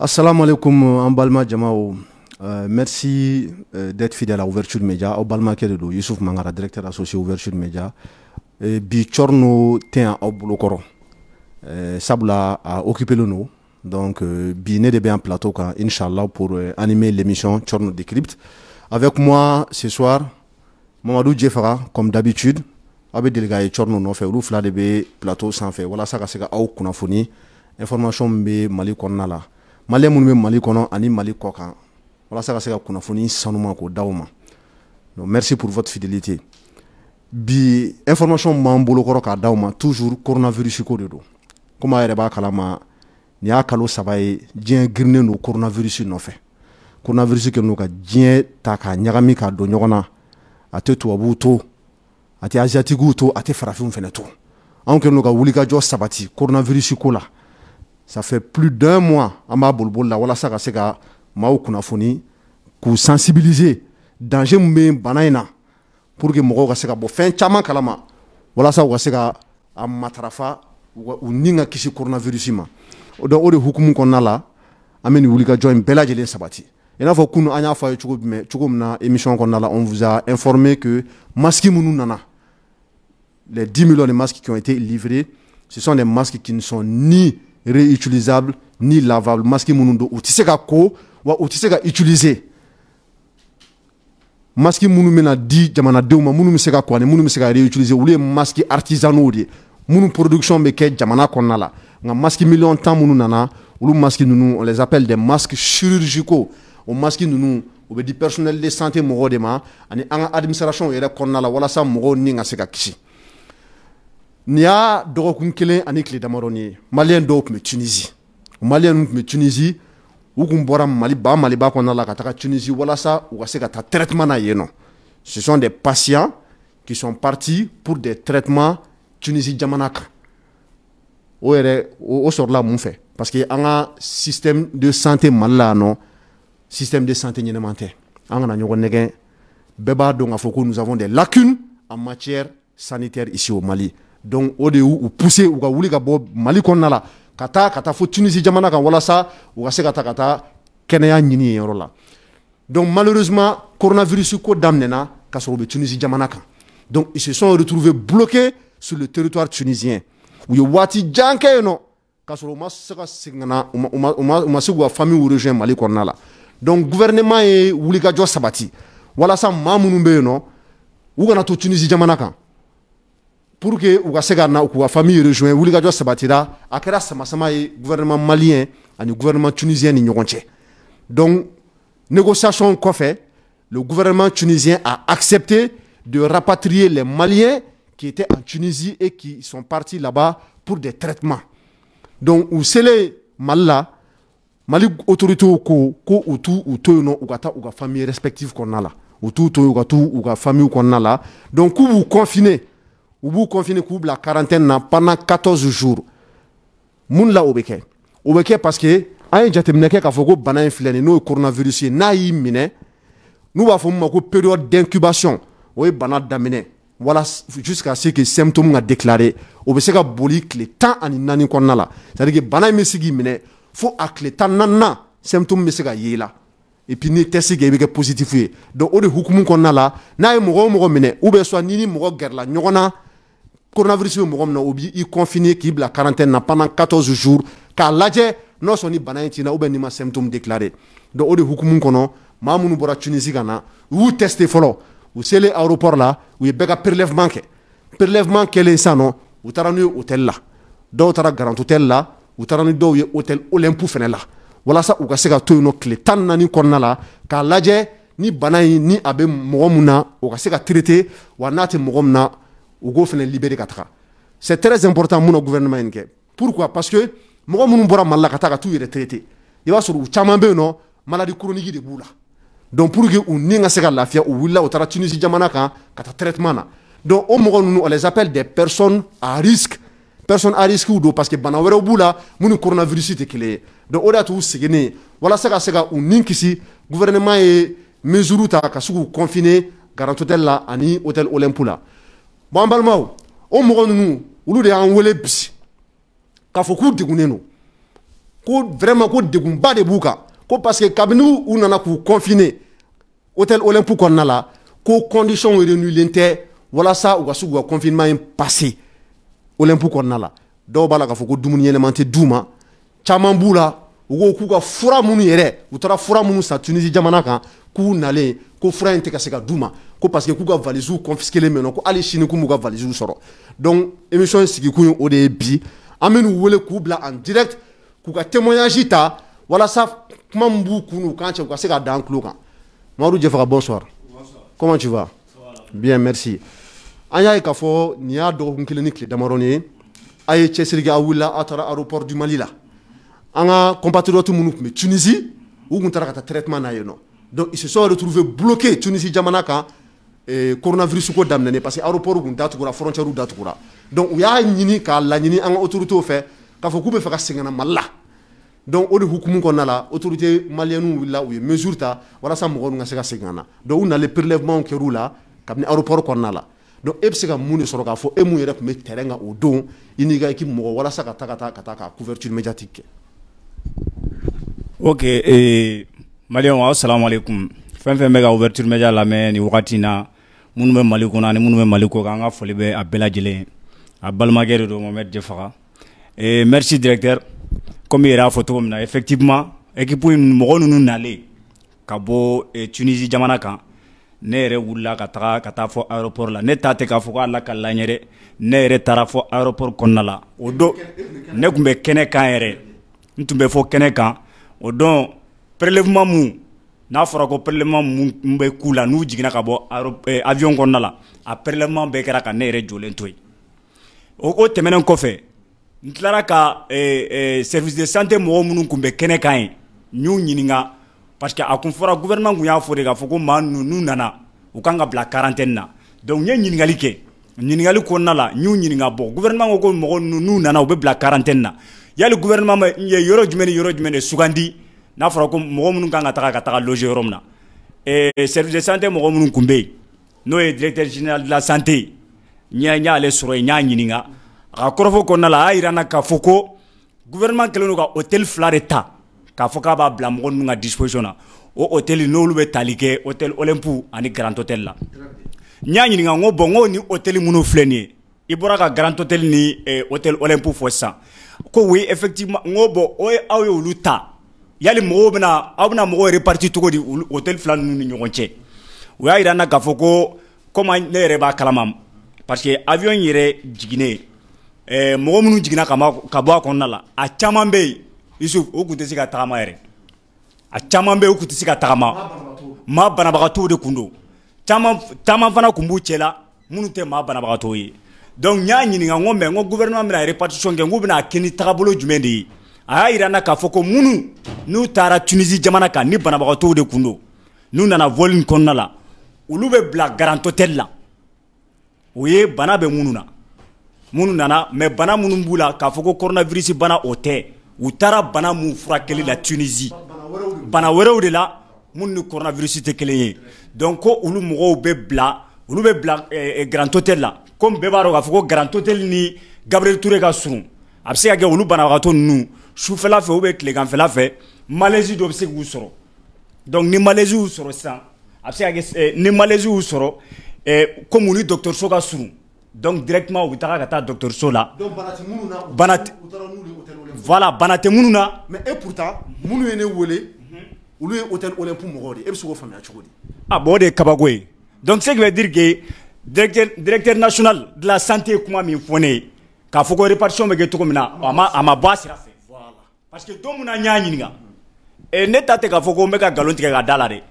Assalamu alaikum Ambalma Jamao. Merci d'être fidèle à Ouverture Média. Ambalma Kedo, Youssouf Mangara, directeur associé Ouverture Média. Bi Chorno tient au boulot Sabla a occupé le nom. Donc, bi ne de bien plateau, Inch'Allah, pour animer l'émission Chorno Décrypte. Avec moi ce soir, Mamadou Djefara, comme d'habitude. Avec délégué Chorno no fait rouf là de plateau sans fait. Voilà ça que au kunafoni. Information be Mali Konala. Malien mun be Mali kono ani Mali kokan. Voilà ça que kunafoni sanuma ko dauma. Donc merci pour votre fidélité. Bi information mambolo koro ka dauma toujours coronavirus ko de do. Kuma yere ba kalama ni akalo sabaye dien grine no coronavirus no fait. Coronavirus ke no ka dien ta ka nyagami ka do nyogona ate to abuto ate asiatique to ate farafin feneto. On ke no ka wulika jo sabati coronavirus ko la. Ça fait plus d'un mois à ma bolbol la wala saka seka maou kunafoni ku sensibiliser danger mbe banaina pour que mogo ka seka bo fin chama kalama wala sa ka seka am matrafa ou ninga kisi coronavirus ma donc o de hukumu konna la ameni wulika join bela jelen sabati ina fo kunu anya fa chugo na émission konna la on vous a informé que masques munu nana les 10 millions de masques qui ont été livrés ce sont des masques qui ne sont ni réutilisable ni lavable masque munundo utiseka ko wa utiseka utiliser masque munu mena di jamana deuma munu miseka ko ne munu miseka réutiliser ou les masques artisanaux de munu production be ke jamana konnala nga masque million temps munu nana ou masque nunu on les appelle des masques chirurgicaux o masque nunu ou be di personnel de santé mo dema ani anga administration yere konnala wala sa mo ni nga seka kisi Nia dorokun kelen ani kile damaroni malien do me Tunisie malien me Tunisie ou kumbora mali ba kona la kataka Tunisie wala sa ou se ka ta traitement na yeno ce sont des patients qui sont partis pour des traitements Tunisie jamanaka o ere o sort là mon fait parce que anga système de santé malla non système de santé nyemante anga na nyogo negen beba do nga foko nous avons des lacunes en matière sanitaire ici au Mali. Donc au de ou pousser ou ka wuli ka bo Mali konna la kata fo Tunisie jamana kan wala sa ou ka se kata kenya nyini yoro la. Donc malheureusement coronavirus ko damnena ka so be Tunisie jamana kan. Donc ils se sont retrouvés bloqués sur le territoire tunisien. Ou yo wati janke no ka so ma se ka singana ma se go famille ou rejoindre Mali konna la. Donc gouvernement e wuli ka jo sabati. Wala sa mamunu be no ou kana to Tunisie jamana kan. Pour que ou ka na ou ka famille rejoint wuli ka jo sabatira akera sama gouvernement malien et gouvernement tunisien ni ñogonche. Donc négociation qu'on fait, le gouvernement tunisien a accepté de rapatrier les Maliens qui étaient en Tunisie et qui sont partis là-bas pour des traitements. Donc ou c'est les Mali autorité ko ou tout ou to no ou ka famille respective qu'on a là. Ou tout ou ka famille qu'on a là. Donc vous confinez ou vous confinez la quarantaine pendant 14 jours. Moun la obeke. Obeke parce que ayen jatemneke ka foko bana inflene no coronavirus na yi mine. Nous va fo mako période d'incubation. O bana damine. Voilà jusqu'à ce que symptômes a déclaré. Obese ka boli le temps ani nani konna la. C'est-à-dire que bana mesigi mine faut akle temps nanna symptômes mesega yela. Et puis ni test qui est positif. Donc o de hukumu konna la na yi mogo mine ou be so nini mogo gerla nyogona coronavirus mo obi i confiné qui la quarantaine pendant 14 jours ka ladje no soni banayti na ou ben ni ma symptômes déclarés. Donc o de hukumu kono mamunu bora Tunisie kana ou tester folo ou c'est les aéroports là où il bega prélèvement quel est ça non ou taranu hôtel là do tara grand hôtel là ou taranu do hôtel Olympus fene là wala sa ou ka se ka to no clé tan nani konna la ka ladje ni banayi ni abe mogomuna ou ka se ka traiter wa nate mogomna ou go fene libérer katra. C'est très important mon gouvernement nke. Pourquoi? Parce que mogo munu bora malla kata ka tout retraité. Il va sur chama be no maladie chronique de boula. Donc pour que on ninga se ka lafia ou willa o tara Tunisie jamana kan kata traitement na. Donc au mogo nous on les appelle des personnes à risque. Personnes à risque ou do parce que bana wera boula munu coronavirus te kele. Donc oda tout segene wala saka on ninkisi gouvernement et mesure ta ka suku confiné garant hôtel là ani hôtel Olympus là. Bon balmao o mo nous ulu de an wele bisi ka foku de guneno ko vraiment ko degunba de b'u kan ko parce que kabini u nana k'u confiner hôtel Olympique kɔnɔna la ko condition renouvelées tɛ walasa u ka se k'u ka confinement in passer Olympique kɔnɔna la dɔw b'a la k'a fɔ ko dumuni yɛlɛman tɛ d'u ma caman b'u la u ko k'u ka fura minnu yɛrɛ u taara fura minnu san Tunisie jamana kan k'u nalen ko fura in tɛ ka se ka d'u ma ko parce que k'u ka valise confisquées mɛ ko hali sini k'u m'u ka valise sɔrɔ donc émission in sigikun ye o de ye bi an bɛ n'u wele k'u bila en direct k'u ka témoignage ta walasa kuma min b'u kun n'u kan cɛ u ka se ka da an tulo kan Mamadou Diafaga bonsoir. Comment tu vas? Bien, merci. An y'a ye k'a fɔ nin y'a dɔgɔkun kelen ni tile damadɔni ye a ye cɛsiri kɛ a wulila a taara aéroport du Mali la an ka compatriotes minnu tun bɛ Tunisie u tun taara ka taa traitement na yen nɔ donc ils se sont retrouvés bloqués Tunisie jamana kan coronavirus ko daminɛnen parce que aéroport tun datugura frontière datugura donc u y'a ɲini k'a laɲini an ka autorités fɛ k'a fɔ k'u bɛ fɛ ka segin ka na Mali la donc o de hukumu kɔnɔna la autorité malienne wulila u ye mesure ta walasa mɔgɔw ka se ka segin ka na donc u nalen prélèvement kɛr'u la kabini aéroport kɔnɔna la donc e bɛ se ka mun de sɔrɔ k'a fɔ e mun yɛrɛ tun bɛ terrain kan o don i n'i ka équipe mɔgɔ walasa ka taa ka couverture médiatique kɛ. Ok, Malien, assalamu alaikum. Fɛn fɛn bɛ ka ouverture média lamɛn nin wagati in na minnu bɛ Mali kɔnɔ ani minnu bɛ Mali kɔ kan an ka foli bɛ a bɛɛ lajɛlen a balimakɛ de don Mohamed Diafaga. Merci directeur. Comme il a photo min na effectivement équipe mɔgɔ ninnu nalen ka bɔ Tunisie jamana kan ne yɛrɛ wulila ka taa fɔ aéroport la ne ta tɛ k'a fɔ ko Ala ka la ɲɛ dɛ ne yɛrɛ taara fɔ aéroport kɔnɔna la o don ne tun bɛ kɛnɛ kan yɛrɛ n tun bɛ fɔ kɛnɛ kan o don prélèvement mun n'a fɔra ko prélèvement mun bɛ k'u la n'u jiginna ka bɔ avion kɔnɔna la a prélèvement bɛɛ kɛra ka ne yɛrɛ jɔlen to yen o tɛmɛnen kɔfɛ n tilara ka service de santé mɔgɔw minnu tun bɛ kɛnɛ kan yen n y'u ɲininka parce que a kun fɔra gouvernement kun y'a fɔ de k'a fɔ ko maa n'u nana u kan ka bila quarantaine na donc n ye ɲininkali kɛ ɲininkali kɔnɔna la n y'u ɲininka bon gouvernement ko mɔgɔ n'u nana u bɛ bila quarantaine na yali gouvernement ye yɔrɔ jumɛn ni yɔrɔ jumɛn de sugandi n'a fɔra ko mɔgɔ minnu kan ka taga loger yɔrɔ min na service de santé mɔgɔ minnu tun bɛ yen n'o ye directeur général de la santé n y'ale sɔrɔ yen n y'a ɲininka a ka kɔrɔfɔ kɔnɔna la a y'a yira n na k'a fɔ ko gouvernement kɛlen don ka hôtel 2 de ta k'a fɔ k'a b'a bila mɔgɔ ninnu ka disposition na o hôtel n'olu bɛ tali kɛ hôtel Olympique ani Grand Hôtel la n y'a ɲininka n ko bon n ko ni hôtel minnu filɛ nin ye i bɔra ka Grand Hôtel ni hôtel Olympique fɔ sisan ko oui effectivement n ko bon o ye aw ye olu ta yali mɔgɔw aw bɛna mɔgɔw répartir cogo di hôtel 2 ninnu ni ɲɔgɔn cɛ o y'a yira n na k'a fɔ ko comme ne yɛrɛ b'a kalama parce que avion yɛrɛ jiginnen mɔgɔ minnu jiginna ka bɔ a kɔnɔna la a caman bɛ yen Yusuf o tun tɛ se ka tagama yɛrɛ a caman bɛ yen o tun tɛ se ka tagama maa banabagatɔw de tun don caman fana tun b'u cɛ la minnu tɛ maa banabagatɔw ye donc n y'a ɲininka n ko mais n ko gouvernement bɛna répartition kɛ n ko bɛna kɛ ni tagabolo jumɛn de ye a y'a yira n na k'a fɔ ko minnu n'u taara Tunisie jamana kan ni banabagatɔw de tun don n'u nana vol in kɔnɔna la olu bɛ bila Grand Hôtel la o ye bana bɛ minnu na minnu nana mais bana minnu b'u la k'a fɔ ko coronavirus bana o tɛ u taara bana mun furakɛli la Tunisie bana wɛrɛw de la minnu ni coronavirus tɛ kelen ye donc ko olu mɔgɔw bɛ bila Grand Hôtel la comme bɛɛ b'a dɔn k'a fɔ ko Grand Hôtel ni Gabriel Touré ka surun a bɛ se ka kɛ olu banabagatɔ ninnu sufɛla fɛ ou bien tileganfɛla fɛ malaise dɔ bɛ se k'u sɔrɔ donc ni malaise y'u sɔrɔ sisan a bɛ se ka kɛ ni malaise y'u sɔrɔ comme olu dɔgɔtɔrɔso ka surun donc directement u bɛ taga ka taa dɔgɔtɔrɔso la donc bana tɛ minnu na voilà bana tɛ minnu na mais et pourtant minnu ye ne wele olu ye hôtel Olympique mɔgɔw de e bɛ se k'o faamuya cogo di ah bon o de ye kabako ye donc ce qui veut dire que directeur national de la santé ye kuma min fɔ ne ye k'a fɔ ko répartition bɛ kɛ cogo min na a ma bɔ a sira fɛ parce que don min na n y'a ɲininka ne ta tɛ k'a fɔ ko n bɛ ka nkalon tigɛ ka da la dɛ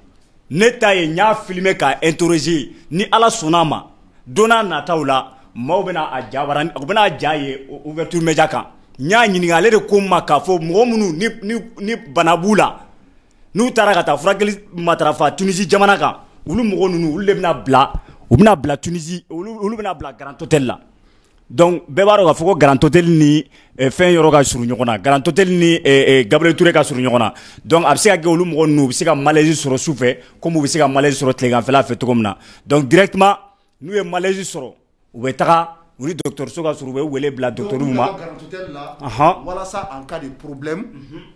ne ta ye n y'a filmer k'a interroger ni Ala sɔnna a ma don n'a nataw la maaw bɛna a jabara u bɛna a ja ye ouverture média kan n y'a ɲininka ale de ko n ma k'a fɔ mɔgɔ minnu ni bana b'u la n'u taara ka taa furakɛli matarafa Tunisie jamana kan olu mɔgɔ ninnu olu de bɛna bila Tunisie olu bɛna bila Grand Hôtel la donc bɛɛ b'a dɔn k'a fɔ ko Grand Hôtel ni fɛn yɔrɔ ka surun ɲɔgɔn na Grand Hôtel ni Gabriel Touré ka surun ɲɔgɔn na donc a bɛ se ka kɛ olu mɔgɔ ninnu u bɛ se ka malaise sɔrɔ su fɛ comme u bɛ se ka malaise sɔrɔ tileganfɛla fɛ cogo min na donc directement n'u ye malaise sɔrɔ u bɛ taga uri docteur so ka suru be wele bla docteur ma Grand Hôtel là aha voilà ça en cas de problème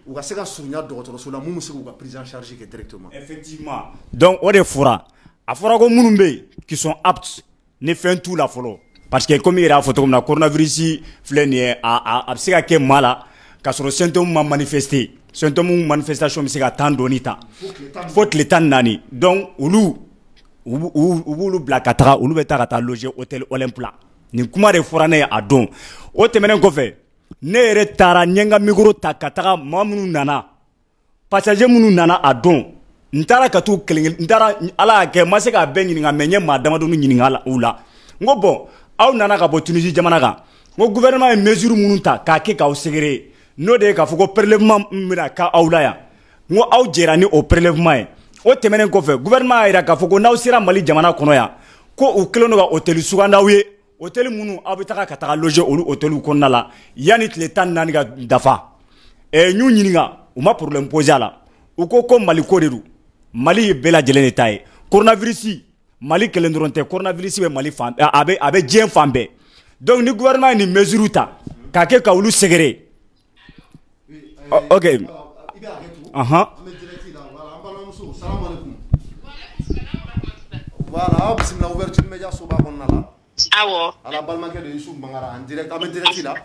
ou ka se ka surunya docteur so la mu se ka prise en charge directement effectivement donc o de fura a fura ko munun be qui sont aptes ne font tout la folo parce que comme il a photo comme la coronavirus fleni a se ka ke mala ka soro symptôme ma manifester symptôme manifestation se ka tan donita faut que l'état nani donc ulu ulu bla katara ulu be ta loger hôtel Olympia ni kuma de fura ne a don o temenen ko fe ne yɛrɛ taara ɲɛnga micro ta ka taga maa minnu nana passager minnu nana a don n taara ka t'u kelen n taara ala y'a kɛ n ma se k'a bɛɛ ɲininka mais n ye maa damadɔni ɲininka u la n ko bon aw nana ka bɔ Tunisie jamana kan n ko gouvernement ye mesure minnu ta k'a kɛ k'aw sɛgɛrɛ n'o de ye k'a fɔ ko prélèvement min bɛna k'aw la yan n ko aw jɛra ni o prélèvement ye o tɛmɛnen kɔfɛ gouvernement y'a jira k'a fɔ ko n'aw sera Mali jamana kɔnɔ yan ko u kɛlen don ka hôtel sugandi aw ye hôtel minnu aw bɛ taga ka taga loger olu hôteliw kɔnɔna la yanni tile 14 ka dafa n y'u ɲininka u ma problème posé a la u ko Mali ko de don Mali ye bɛɛ lajɛlen de ta ye coronavirus Mali kelen dɔrɔn tɛ coronavirus bɛ Mali fan a bɛ diɲɛ fan bɛɛ donc ni gouvernement ye nin mesure ta k'a kɛ ka olu sɛgɛrɛ ok voilà bismillah ouverture média soba kɔnɔna la Awo. ala balimakɛ de Yusuf Mangara en direct an bɛ direct la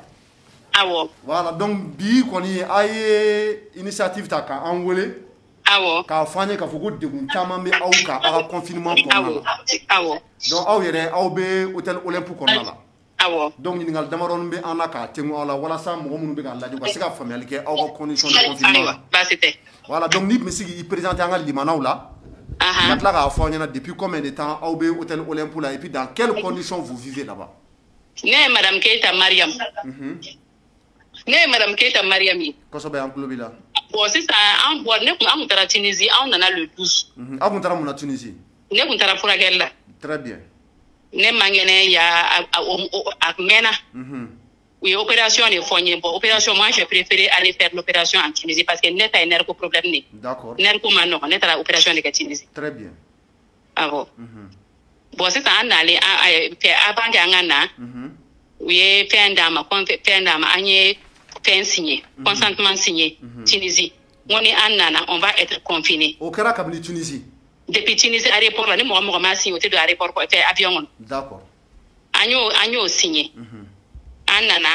Awo. voilà donc bi kɔni a ye initiative ta k'an wele Awo. k'a fɔ an ye k'a fɔ ko degun caman bɛ aw kan aw ka confinement kɔnɔna la Awo. donc aw yɛrɛ aw bɛ hôtel Olympique kɔnɔna la Awo. donc ɲininkali damadɔni bɛ an na k'a tɛnku aw la walasa mɔgɔ minnu bɛ k'a lajɛ u ka se ka faamuyali kɛ aw ka condition de confinement la Baasi tɛ. voilà donc n'i tun bɛ se k'i présenter an ka limanaw la ka tila k'a fɔ an ɲɛna depuis combien de temps aw bɛ hôtel Olympique la et puis dans quelles conditions vous vivez là-bas. Ne ye madame Keita Mariam. Ne ye madame Keita Mariam ye. Kosɛbɛ an tulo b'i la. Bon sisan an kun taara Tunisie an nana le 12. Aw kun taara mun na Tunisie. Ne kun taara furakɛli la. Très bien. Ne man kɛnɛ a mɛnna. U ye opération de fɔ n ye bon opération moi j'ai préféré aller faire l'opération en Tunisie parce que ne ta ye nerf ko problème de. D'accord. Nerf ko man nɔgɔn ne taara opération de kɛ Tunisie. Très bien. Awɔ. Bon sisan an nalen avant que an ka na u ye fɛn d'a ma an ye fɛn signé consentement signé Tunisie n ko ni an nana on va être confiné. O kɛra kabini Tunisie. Depuis Tunisie aéroport la ni mɔgɔ ma signé o tɛ don aéroport fɛ avion kɔnɔ. D'accord. An y'o signé. An nana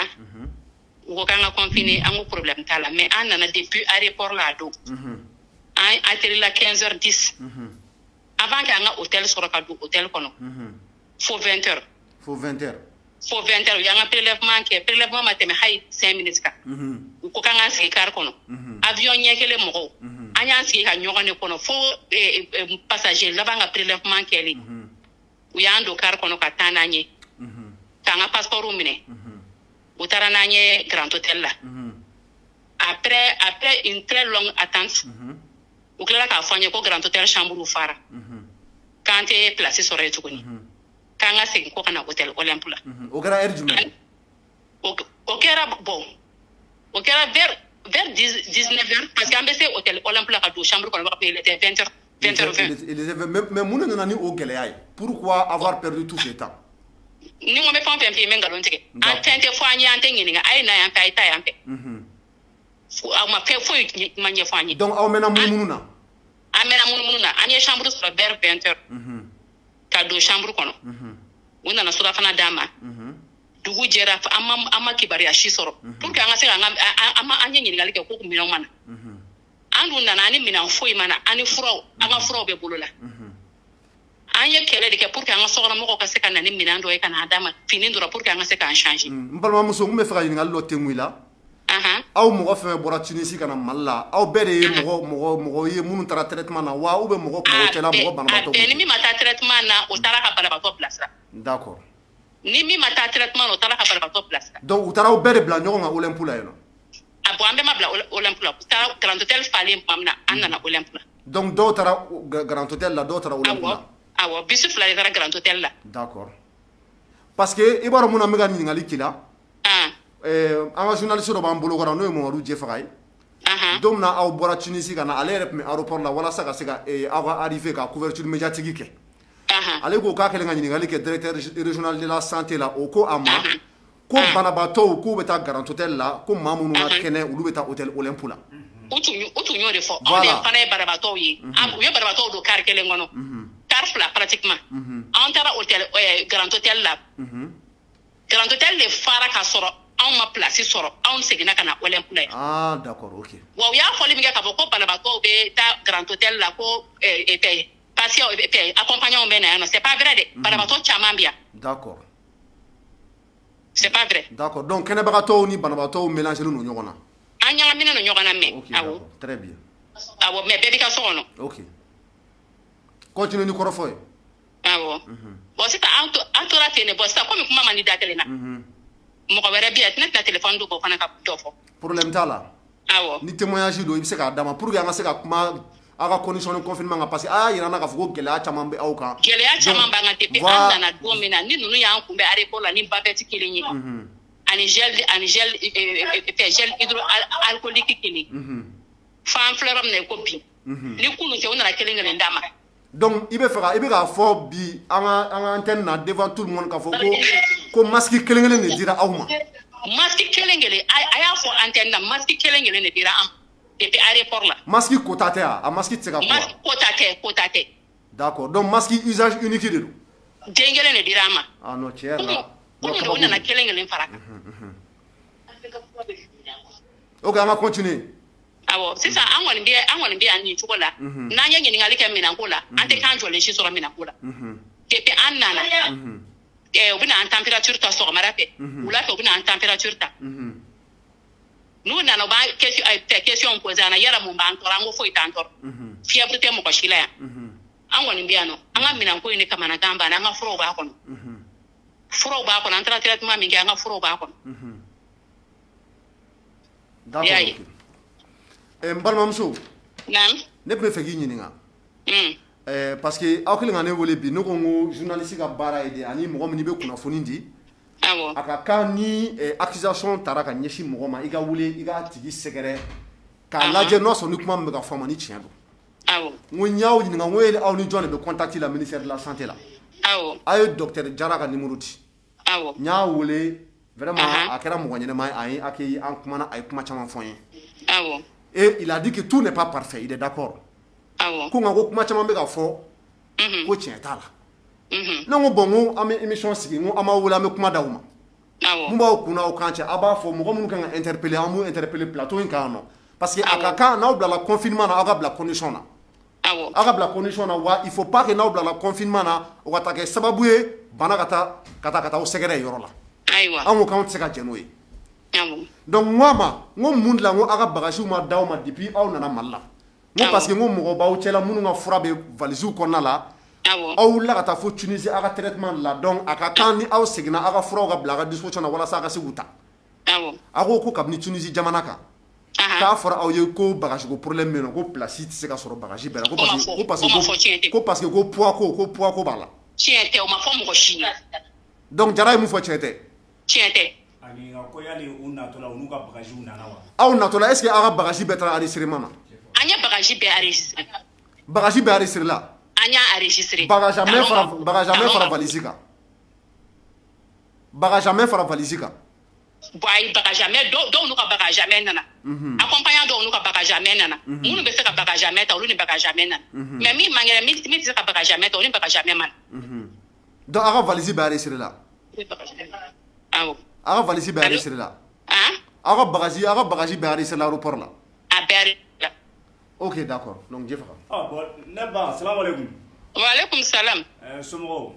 u ko k'an ka confiné an ko problème t'a la mais an nana depuis aéroport la a don an atterri la 15h10 avant que an ka hôtel sɔrɔ ka don hôtel kɔnɔ fo 20h. Fo 20h. Fo 20h u y'an ka prélèvement kɛ prélèvement ma tɛmɛ hali 5 minutes kan u ko k'an ka sigi car kɔnɔ avion ɲɛ kelen mɔgɔw an y'an sigi ka ɲɔgɔn de kɔnɔ fo passager laban ka prélèvement kɛli u y'an don car kɔnɔ ka taa n'an ye k'an ka passeport minɛ u taara n'an ye Grand Hôtel la après une très longue attente u tilala k'a fɔ an ye ko Grand Hôtel chambre fara k'an tɛ place sɔrɔ yen tuguni k'an ka segin ko ka na hôtel Olympe la. O kɛra heure jumɛn? O kɛra bon o kɛra vers 19h parce que an bɛ se hôtel Olympe la ka don chambre kɔnɔ il était 20h20. Mais mun de nana ni o gɛlɛya ye? Pourquoi avoir perdu tout ce temps? Ni n ko n bɛ fɛn o fɛn f'i ye n bɛ nkalon tigɛ an fɛn tɛ fɔ an ye an tɛ ɲininka a ye na yan fɛ a ye taa yan fɛ a ma fɛn foyi ma ɲɛfɔ an ye. Donc aw mɛnna munumunu na? An mɛnna munumunu na an ye chambre sɔrɔ vers 20h ka don chambre kɔnɔ u nana surafana d'an ma dugu jɛra an ma kibaruya si sɔrɔ pour que an ka se ka an ye ɲininkali kɛ ko minɛnw ma na an dun nana an ni minɛn foyi ma na an ni furaw an ka furaw bɛ bolo la an ye kɛlɛ de kɛ pour que an ka sokɔnɔmɔgɔw ka se ka na ni minɛn dɔ ye ka na d'a ma fini dɔrɔn pour que an ka se k'an changer. N balimamuso n bɛ fɛ ka ɲininkali dɔ tɛngu i la. Aw mɔgɔ fɛn fɛn bɔra Tunisie ka na Mali la aw bɛɛ de ye mɔgɔ ye minnu taara traitement na wa ou bien mɔgɔ cɛla mɔgɔ banabaatɔ. Ni min ma taa traitement na o taara ka banabaatɔ bilasira. D'accord. Ni min ma taa traitement na o taara ka banabaatɔ bilasira. Donc u taara aw bɛɛ de bila ɲɔgɔn kan Olympe la yen nɔ. Bon an bɛɛ ma bila Olympe la u taara Grand Hôtel falen tuma min na an nana Olympe la. Donc dɔw taara Grand Hôtel la dɔw taara Olympe la. Awɔ bisi fila de taara Grand Hôtel la. D'accord. Parce que i b'a dɔn mun na n bɛ ka ɲininkali k'i la. An ka journaliste dɔ b'an bolo kɔrɔ n'o ye Mamadu Jɛfaga ye. Don min na aw bɔra Tunisie ka na ale yɛrɛ tun bɛ aéroport la walasa ka se ka aw ka arrivé ka couverture médiatique kɛ. ale ko k'a kɛlen ka ɲininkali kɛ directeur régional de la santé la o ko a ma ko banabaatɔw k'u bɛ taa Grand Hôtel la ko maa minnu ka kɛnɛ olu bɛ taa Hôtel Olympe la o tun y'o de fɔ anw de fana ye banabaatɔw ye u ye banabaatɔw don kari kelen kɔnɔ kari fila pratiquement anw taara Grand Hôtel la Grand Hôtel de fara ka sɔrɔ anw ma place sɔrɔ anw seginna ka na Olympe la ah d'accord ok wa u y'a fɔli min kɛ k'a fɔ ko banabaatɔw bɛ taa Grand Hôtel la ko patient accompagnant bɛ na yan nɔ c'est pas vrai dɛ banabaatɔ caman bɛ yan d'accord c'est pas vrai d'accord donc kɛnɛbagatɔw ni banabaatɔw mélangé don ɲɔgɔn na an ɲagaminen don ɲɔgɔn na mɛ awɔ très bien awɔ mais bɛɛ b'i ka so kɔnɔ ok continue ni kɔrɔfɔ ye awɔ bon sisan an tora ten de bon sisan komi kuma man di da kelen na mɔgɔ wɛrɛ bɛ yan ne tɛna téléphone do k'o fana ka dɔ fɔ problème t'a la awɔ ni témoignage do i bɛ se k'a d'a ma pour que an ka se ka kuma aw ka condition de confinement kan parce que a y'a yira n na k'a fɔ ko gɛlɛya caman bɛ aw kan gɛlɛya caman b'an kan depuis an nana don min na ni ninnu y'an kunbɛn aéroport la ni bavette kelen ye ani gel hydroalcoolique kelen f'an filɛ yɔrɔ min na i ko bi ni kunun tɛ u nana kelen kelen d'a ma donc i bɛ k'a fɔ bi an ka antenne na devant tout le monde k'a fɔ ko masque kelen kelen de dira aw ma masque kelen kelen a y'a fɔ antenne na masque kelen kelen de dira an depuis aéroport la masque quota tɛ a masque tɛ se ka ko masque quota tɛ d'accord donc masque usage unique de don den kelen de dira an ma ah non tiɲɛ yɛrɛ la kunun de u nana kelen kelen fara kan ok an ka continuer awɔ sisan an kɔni bɛ yan nin cogo la n'an ye ɲininkali kɛ minɛnko la an tɛ k'an jɔlen si sɔrɔ minɛnko la depuis an nana u bɛna an température ta sɔgɔmada fɛ wula fɛ u bɛna an température ta n'u nana u b'a question posé an na yala mun b'an tɔɔrɔ an ko foyi t'an tɔɔrɔ fièvre tɛ mɔgɔ si la yan an kɔni bɛ yan nɔ an ka minɛnko in de kamanagan banna an ka furaw b'a kɔnɔ furaw b'a kɔnɔ an taara traitement min kɛ an ka furaw b'a kɔnɔ d'accord ok n balimamuso naamu ne tun bɛ fɛ k'i ɲininka parce que aw kɛlen ka ne wele bi ne ko n ko journaliste ka baara ye de ani mɔgɔ min i bɛ kunnafoni di awɔ a ka kan ni accusation taara ka ɲɛsin mɔgɔ ma i ka wele i k'a tigi sɛgɛrɛ k'a lajɛ n'o sɔrɔ ni kuma min bɛ ka fɔ a ma ni tiɲɛ don awɔ n ko n y'aw ɲininka n ko yali aw ni jɔn de bɛ contact la ministère de la santé la awɔ a ye docteur Jara ka numéro di awɔ n y'a wele vraiment a kɛra mɔgɔ ɲɛnɛma ye a ye accueilli an kumana a ye kuma caman fɔ n ye awɔ et il a dit que tout n'est pas parfait il est d'accord awɔ ko nka ko kuma caman bɛ ka fɔ ko tiɲɛ t'a la ne ko bon n ko an bɛ émission sigi n ko an b'aw wele an bɛ kuma d'aw ma mun b'aw kun n'aw kan cɛ a b'a fɔ mɔgɔ minnu kan ka interpeller an b'u interpeller plateau in kan yan nɔ parce que a ka kan n'aw bilala confinement na aw ka bila condition na aw ka bila condition na wa il faut pas que n'aw bilala confinement na o ka taa kɛ sababu ye bana ka taa aw sɛgɛrɛ yɔrɔ la an ko k'anw tɛ se ka jɛn n'o ye donc n ko a ma n ko mun de la n ko aw ka bagages ma d'aw ma depuis aw nana Mali la n ko parce que n ko mɔgɔ b'aw cɛla minnu ka fura bɛ valise kɔnɔna la aw wulila ka taa fo Tunisie aw ka traitement la donc a ka kan ni aw seginna aw ka furaw ka bila a ka disposition na walasa a ka se k'u ta a ko kabini Tunisie jamana kan k'a fɔra aw ye ko bagage ko problème bɛ yen nɔ ko place tɛ se ka sɔrɔ bagage bɛɛ la ko parce que ko poids ko b'a la tiɲɛ tɛ o ma fɔ mɔgɔ si ye donc Jara ye mun fɔ tiɲɛ tɛ tiɲɛ tɛ ani ko yali u natɔla u n'u ka bagage nana wa aw natɔla est ce que aw ka bagage bɛɛ taara enregistrement na an ye bagage bɛɛ enregistré bagage bɛɛ enregistré la an y'a enregistré bagage jamais fara valise kan bagage jamais fara valise kan bon ayi bagage jamais dɔw n'u ka bagage jamais nana accompagnant dɔw n'u ka bagage jamais nana minnu bɛ se ka bagage jamais ta olu ni bagage jamais nana mais min man kɛnɛ min tɛ se ka bagage jamais ta olu ni bagage jamais mana donc aw ka valise bɛɛ enregistré la awɔ aw ka valise bɛɛ enregistré la aw ka bagage bɛɛ enregistré la aéroport la a bɛɛ la ok d'accord donc je faga bon ne ba assalamu alaikum wa alaikum salam somɔgɔw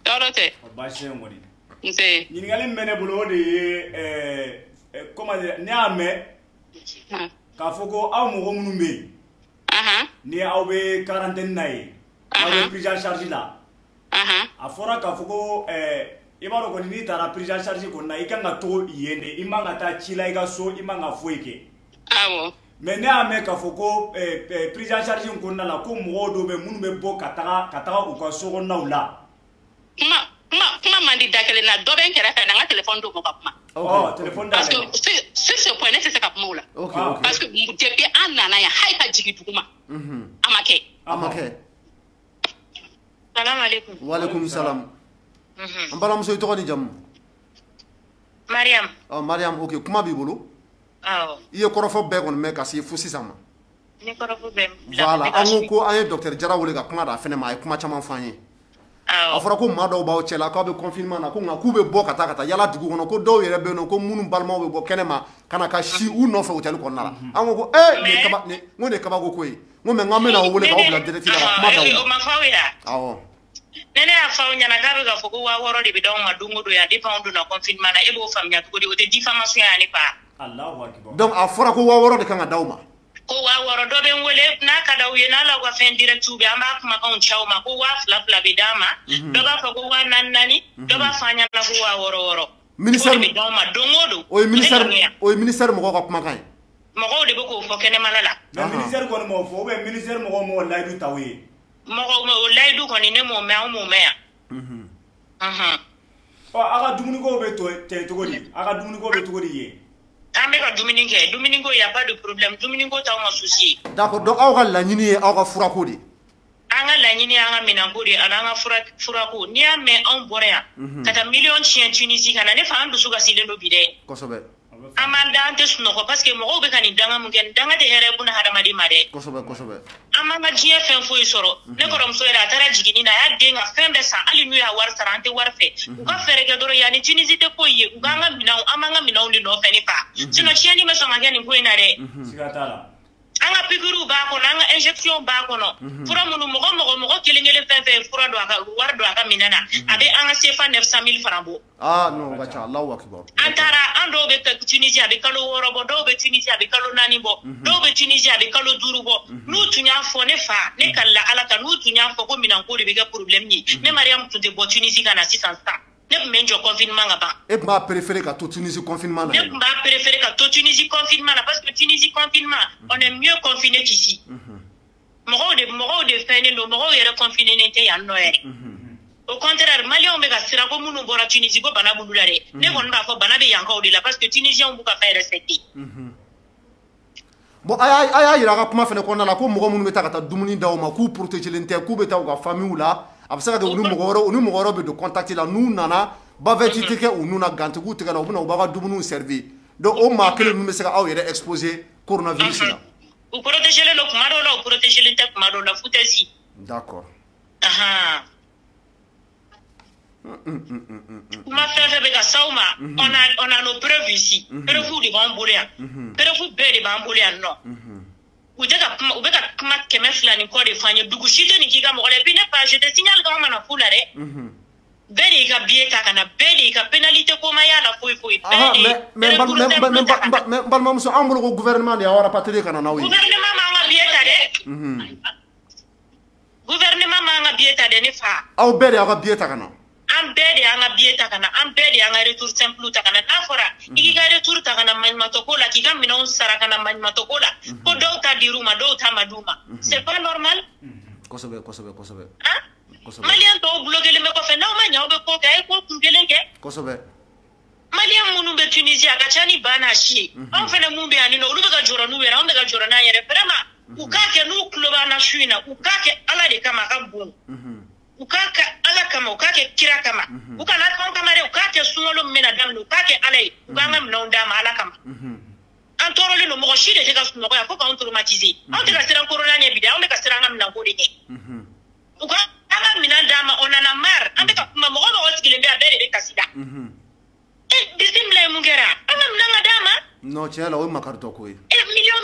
tɔɔrɔ tɛ baasi tɛ n kɔni nse ɲininkali min bɛ ne bolo o de ye comment dire ne y'a mɛn k'a fɔ ko aw mɔgɔ minnu bɛ yen ni aw bɛ quarantaine na yen aw bɛ prise en charge la a fɔra k'a fɔ ko i b'a dɔn kɔni n'i taara prise en charge kɔni na i kan ka to yen de i man ka taa ci la i ka so i man ka foyi kɛ awɔ mais ne y'a mɛn k'a fɔ ko prise en charge in kɔnɔna la ko mɔgɔw dɔw bɛ minnu bɛ bɔ ka taga u ka so kɔnɔnaw la kuma man di da kelen na dɔ bɛ n kɛrɛfɛ na n ka téléphone d'o ma ka kuma téléphone parce que sur ce point ne tɛ se ka kuma o la parce que depuis an nana yan hali ka jigin dugu ma a ma kɛ Salam alaikum. Wa alaikum salam. An balamuso i tɔgɔ ni jamu? Mariam. Mariam, ok, kuma b'i bolo? Awɔ. I ye kɔrɔfɔ bɛɛ kɔni mɛn ka se fo sisan ma. Ni kɔrɔfɔ bɛɛ. Voilà, an ko an ye docteur Jara wele ka kuma da fɛnɛ ma, a ye kuma caman fɔ an ye. A fɔra ko maa dɔw b'aw cɛla k'aw bɛ confinement na ko nka k'u bɛ bɔ ka taa yala dugu kɔnɔ ko dɔw yɛrɛ bɛ yen nɔ ko minnu balimaw bɛ bɔ kɛnɛ ma ka na ka si u nɔfɛ hôtel kɔnɔna la. An ko nin ye kabako ko ye. N ko mais n k'an bɛna o wele k'aw bila direct la ka kuma d'aw ma. O ma fɔ aw ye wa? Awɔ. Ne y'a fɔ aw ɲɛna k'a bɛ ka fɔ ko 6000 de bɛ d'aw ma don o don yan depuis anw donna confinement na e b'o faamuya cogo di? O tɛ diffamation ye ani fa. Allahu akbar. Donc a fɔra ko 6000 de kan ka d'aw ma. Ko 6000 dɔ bɛ n wele n'a ka d'aw ye n'ala ka fɛn direct bɛ an b'a kumakanw ci aw ma ko 2000 bɛ d'a ma. Dɔ b'a fɔ ko 4400 dɔ b'a fɔ an ɲɛna ko 6000. Ministère bɛ d'aw ma don o don. O ye ministère mɔgɔw ka kumakan ye. Mɔgɔw de bɛ k'o fɔ kɛnɛmana la. Mais ministère kɔni m'o fɔ ou bien ministère mɔgɔw m'o layidu ta o ye? Mɔgɔw o layidu kɔni ne m'o mɛn anw m'o mɛn yan. Ɔ a ka dumuniko bɛ ten cogo di? A ka dumuniko bɛ cogo di yen? An bɛ ka dumuni kɛ dumuniko y a pas de problème dumuniko t'aw ma souci ye. D'accord, donc aw ka laɲini ye aw ka furako de. An ka laɲini y'an ka minanko de ani an ka furako n'i y'a mɛn anw bɔra yan ka taa miliyɔn tiɲɛ Tunisie ka na ne fa an dusu kasilen don bi dɛ. Kosɛbɛ. An m'an da an tɛ sunɔgɔ parce que mɔgɔw bɛ ka nin danga mun kɛ nin danga tɛ hɛrɛ buna hadamaden ma dɛ. Kosɛbɛ. An m'an ka diɲɛ fɛn foyi sɔrɔ ne kɔrɔmuso yɛrɛ a taara jiginni na a y'a den ka fɛn bɛɛ san hali n'u y'a wari sara an tɛ wari fɛ u ka fɛɛrɛ kɛ dɔrɔn yanni Tunisie tɛ foyi ye u k'an ka minɛnw an b'an ka minɛnw de nɔfɛ ne fa sinon tiɲɛni bɛ sɔn ka kɛ nin ko in na dɛ. Siga t'a la. An ka piqûres b'a kɔnɔ an ka injection b'a kɔnɔ fura minnu mɔgɔ kelen fɛn fɛn fura don a ka wari don a ka minɛn na a bɛ an ka CFA 900 000 francs bɔ. Non o ka ca Allahu akbar. An taara an dɔw bɛ Tunisie a bɛ kalo 6 bɔ dɔw bɛ Tunisie a bɛ kalo 4 bɔ dɔw bɛ Tunisie a bɛ kalo 5 bɔ n'u tun y'a fɔ ne fa ne kala Ala kan n'u tun y'a fɔ ko minɛnko de bɛ kɛ problème ye ne Mariam tun tɛ bɔ Tunisie ka na sisan ne tun bɛ n jɔ confinement ka ban. E tun b'a préféré ka to Tunisie confinement na. Ne tun b'a préféré ka to Tunisie confinement na parce que Tunisie confinement on est mieux confiné qu'ici. Mɔgɔw de fɛnnen don mɔgɔw yɛrɛ confiné tɛ yan nɔ yɛrɛ. Au contraire Maliens bɛ ka siran ko minnu bɔra Tunisie ko bana b'olu la dɛ ne kɔni b'a fɔ bana bɛ yankaw de la parce que Tunisiens b'u ka fɛn respecté. Bon a y'a yira a ka kuma fɛnɛ kɔnɔna la ko mɔgɔ minnu bɛ taa ka taa dumuni d'aw ma k'u protégelen tɛ k'u bɛ taa u ka famille la a bɛ se ka kɛ u ni mɔgɔ wɛrɛw bɛ don contact la n'u nana bavette tɛ kɛ u nun na gantigiw tɛgɛ la u bɛ na u b'a ka dumuniw servir donc o maa kelen ninnu bɛ se ka aw yɛrɛ exposer coronavirus la. U protégelen don kuma dɔw la u protégelen tɛ kuma dɔw la foutaise. D'accord. Kuma fɛn fɛn bɛ ka s'aw ma on a nos preuves ici preuves de b'an bolo yan preuves bɛɛ de b'an bolo yan nɔ. U bɛ ka kuma 200 ni kɔ de f'an ye dugu si tɛ nin k'i ka mɔgɔ la et puis ne fa je te signale k'anw mana fu la dɛ. Bɛɛ de y'i ka billet ta ka na bɛɛ de y'i ka pénalité ko ma y'a la foyi foyi. Mais balimamuso an bolo ko gouvernement de y'aw rapatrier ka na n'aw ye. Gouvernement m'an ka billet ta dɛ. Gouvernement m'an ka billet ta dɛ ne fa. Aw bɛɛ de y'aw ka billet ta ka na. An bɛɛ de y'an ka billet ta ka na an bɛɛ de y'an ka retour simple ta ka na n'a fɔra i k'i ka retour ta ka na maɲumatɔ ko la k'i ka minɛnw sara ka na maɲumatɔ ko la ko dɔw ta dir'u ma dɔw ta ma d'u ma c'est pas normal. Kosɛbɛ. Malien tɔw bloquelen bɛ kɔfɛ n'aw ma ɲɛ aw bɛ ko kɛ a ye ko kun kelen kɛ. Kosɛbɛ. Malien minnu bɛ Tunisie a ka ca ni ba n'a si ye anw fɛnɛ mun bɛ yan nɔ olu bɛ ka jɔrɔ n'u yɛrɛ anw bɛ ka jɔrɔ n'an yɛrɛ vraiment u k'a kɛ n'u tulo b'an na su in na u k'a kɛ Ala de kama a ka bon. U k'a kɛ Ala kama u k'a kɛ kira kama u kana anw kama dɛ u k'a kɛ sunkalo min bɛna daminɛ u k'a kɛ Ala ye u k'an ka minɛnw d'a ma Ala kama. An tɔɔrɔlen don mɔgɔ si de tɛ ka sunɔgɔ yan fo k'anw traumatiser anw tɛ ka siran corona ɲɛ bi dɛ anw bɛ ka siran an ka minɛnko de ɲɛ. U ka an ka minɛn d'a ma on en a marre an bɛ ka kuma mɔgɔ sigilen bɛ a bɛɛ de bɛ kasi la. Bisimila ye mun kɛra an ka minɛn ka d'a ma. Non tiɲɛ la o ye makaritɔ ko ye. Million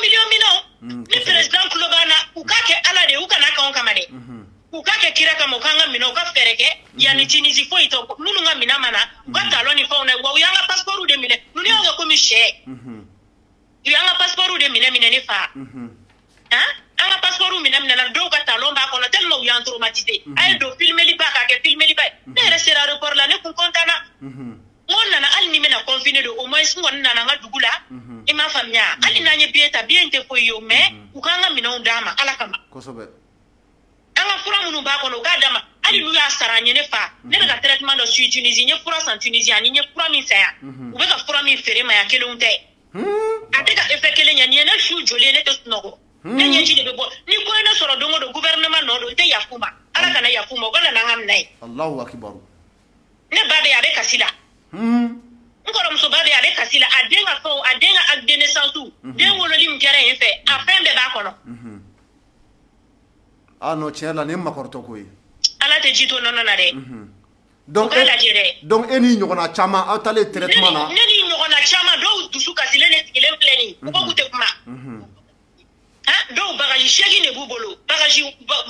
ni président tulo b'an na u k'a kɛ Ala de u kana k'anw kama dɛ. U k'a kɛ kira kama u k'an ka minɛn u ka fɛɛrɛ kɛ yanni Tunisie foyi tɛ minnu ka minɛn ma na u ka talon ni fɛnw na wa u y'an ka passeport de minɛ ninnu y'aw kɛ komi sɛ. U y'an ka passeport de minɛ ne fa. An ka passeport minɛ na dɔw ka talon b'a kɔnɔ tellement u y'an traumatiser a ye don filmeli ba k'a kɛ filmeli ba ye ne yɛrɛ sera aéroport la ne kun content na. N nana hali ni bɛna confiner don au moins n kɔni nana an ka dugu la i m'a faamuya hali n'an ye billet ta billet in tɛ foyi ye o mais u k'an ka minɛnw d'a ma Ala kama. Kosɛbɛ. An ka fura minnu b'a kɔnɔ u k'a d'a ma hali n'u y'a sara an ye ne fa ne bɛ ka traitement dɔ suit Tunisie n ye fura san Tunisie ani n ye fura min san yan u bɛ ka fura min feere ma yan kelenw tɛ a tɛ ka effet kelen ɲɛ nin ye ne su joli ye ne tɛ sunɔgɔ ne ɲɛji de bɛ bɔ ni ko ye ne sɔrɔ don o don gouvernement nɔ don n tɛ yafu ma ala kana ya kuma ko na ngam nay Allahu akbar ne babe ya be kasila ngoro muso babe ya be kasila adenga agdene santu den wolo lim kere en fe afin be ba kono ah no chela ne makorto koy ala te jito non na de donc eni nyogona chama atale traitement na neni nyogona chama do dusu kasile ne tikele pleni ko gute kuma do bagaji shegi ne bubolo bagaji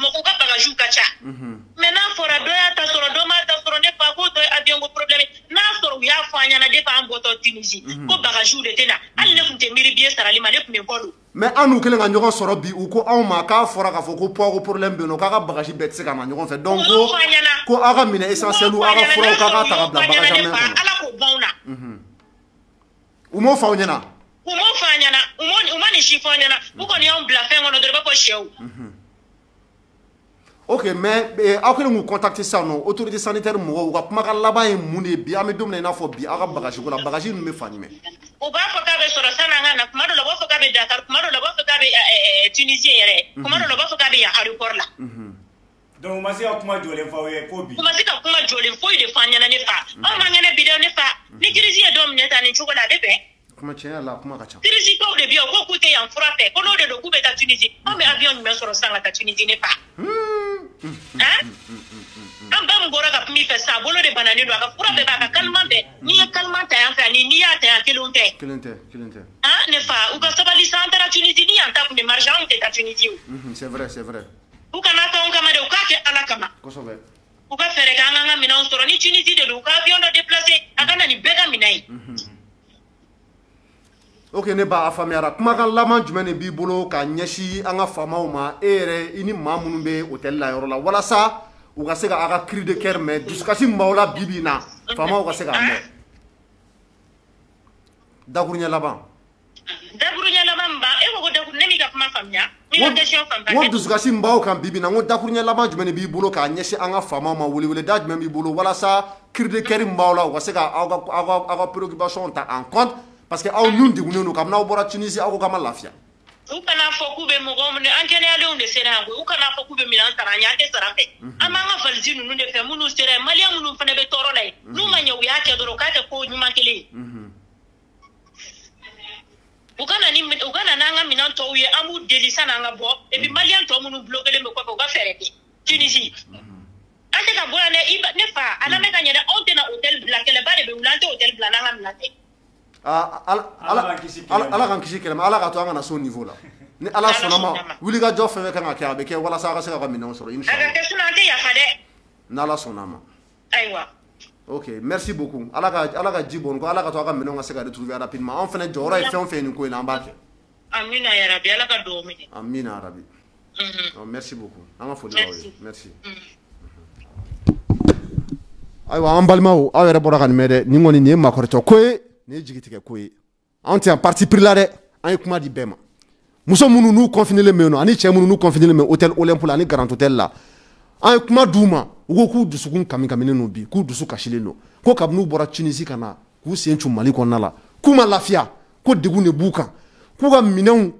moko ka bagaji kacha maintenant fora do ya ta soro do ma ta soro ne pa ko to avion go problème na soro ya fanya na de pa amboto Tunisie ko bagaji de tena al ne kunte miri bien sarali ma ne kun me bolu mais anu kelen ga nyogon soro bi ou ko aw ma ka fora ka fo ko po problème be no ka bagaji bet se ka ma nyogon fe donc ko aga mine essentiel ou aga fora ka ta ka bla bagaji men ala ko bona umo fa onyana umo fanya na umani shifanya na uko ni on bla fe ngono de ba ko shew ok mais akele ngu contacter ça non autorité sanitaire mo ko kuma ka laba e munde bi ame domna na fo bi aga bagaji ko la bagaji no me fani me o ba fo ka be soro sana ngana kuma do la ba fo ka be Dakar kuma do la ba fo ka be Tunisien yere kuma do la ba fo ka be ya aéroport la donc masi ka kuma jole fa we ko bi kuma sika kuma jole fo de fanya na ne fa o ma ngene bi de ne fa ni kirisi e dom ne ta ni chokola de be kuma chenya la kuma ka cha kirisi ko de bi ko kute ya fura fe ko no de do ku be ta Tunisie o me avion me soro sanga ta Tunisie ne fa amba mgora ka mi fe sa bolo de banani do ka fura be ba ka kalmante ni ya kalmante ya fa ni ya ta ya kilonte ne fa u ka sabali santara Tunisie ni anta ku me marjan te ta Tunisie c'est vrai u kana ta on kama de u ka ke ala kama ko so be u ka fere ka nganga mina on soro ni Tunisie de do ka avion do déplacer akana ni bega minai ok ne ba afamiara kuma kan laman jumɛn b'i bolo ka ɲɛsi an ka faamaw ma e yɛrɛ i ni maa minnu bɛ hôtel la yɔrɔ la walasa u ka se ka a ka cri de cœur mɛn dusukasi min b'aw la bi na faamaw ka se k'a mɛn dakuruɲɛ laban ba e ko ne mi ka kuma faamuya ni ka question faamuya n ko dusukasi min b'aw kan bi na n ko dakuruɲɛ laban jumɛn b'i bolo k'a ɲɛsi an ka faamaw ma weleweleda jumɛn b'i bolo walasa cri de cœur min b'aw la u ka se ka aw ka préoccupation ta en compte parce que aw nun degunnen don kabini aw bɔra Tunisie aw ko k'a ma lafiya u kana fɔ k'u bɛ mɔgɔ minnu an kɛnɛyalenw de sera yan koyi u kana fɔ k'u bɛ minɛn sara an ye an tɛ sara fɛ an b'an ka valise ninnu de fɛ minnu sera yen maliyɛn minnu fana bɛ tɔɔrɔ la yen n'u ma ɲɛ u y'a kɛ dɔrɔn u k'a kɛ ko ɲuman kelen ye u ka na n'an ka minɛn tɔw ye an b'u deli san'an ka bɔ et puis maliyɛn tɔ minnu bloquelen bɛ kɔfɛ u ka fɛɛrɛ kɛ Tunisie an tɛ ka bɔ yan dɛ ne fa a lamɛn ka ɲɛ dɛ anw tɛna hôtel bila kɛlɛba de bɛ wuli an tɛ hôtel bila n'an ka minɛn tɛ ala kan kisi kɛlɛ ma ala ka to an kana so niveau la ni ala sɔnna ma wuli ka jɔ fɛn fɛn kan ka kɛ a bɛ kɛ walasa a ka se ka minɛnw sɔrɔ inchallah a ka kɛ sinon an tɛ yafa dɛ n'ala sɔnna ma ayiwa ok merci beaucoup ala ka ji bɔn ko ala ka to a ka minɛnw ka se ka retrouver rapidement anw fɛnɛ jɔyɔrɔ ye fɛn o fɛn nin ko in na an b'a kɛ amina ya rabi ala ka dugawu minɛ amina ya rabi merci beaucoup an ka foli b'aw ye merci ayiwa an balimaw aw yɛrɛ bɔra ka nin mɛn dɛ nin kɔni nin ye makɔrɔtɔ ko ye nin ye jigitigɛ ko ye an tɛ yan parti pris la dɛ an ye kuma di bɛɛ ma muso minnu n'u confinelen bɛ yen nɔ ani cɛ minnu n'u confinelen bɛ hôtel Olympe la ani Grand Hôtel la an ye kuma d'u ma u ko k'u dusukun kami-kaminen don bi k'u dusu kasilen don ko kabini u bɔra Tunisie ka na k'u sen cu Mali kɔnɔna la k'u ma lafiya ko degun de b'u kan k'u ka minɛnw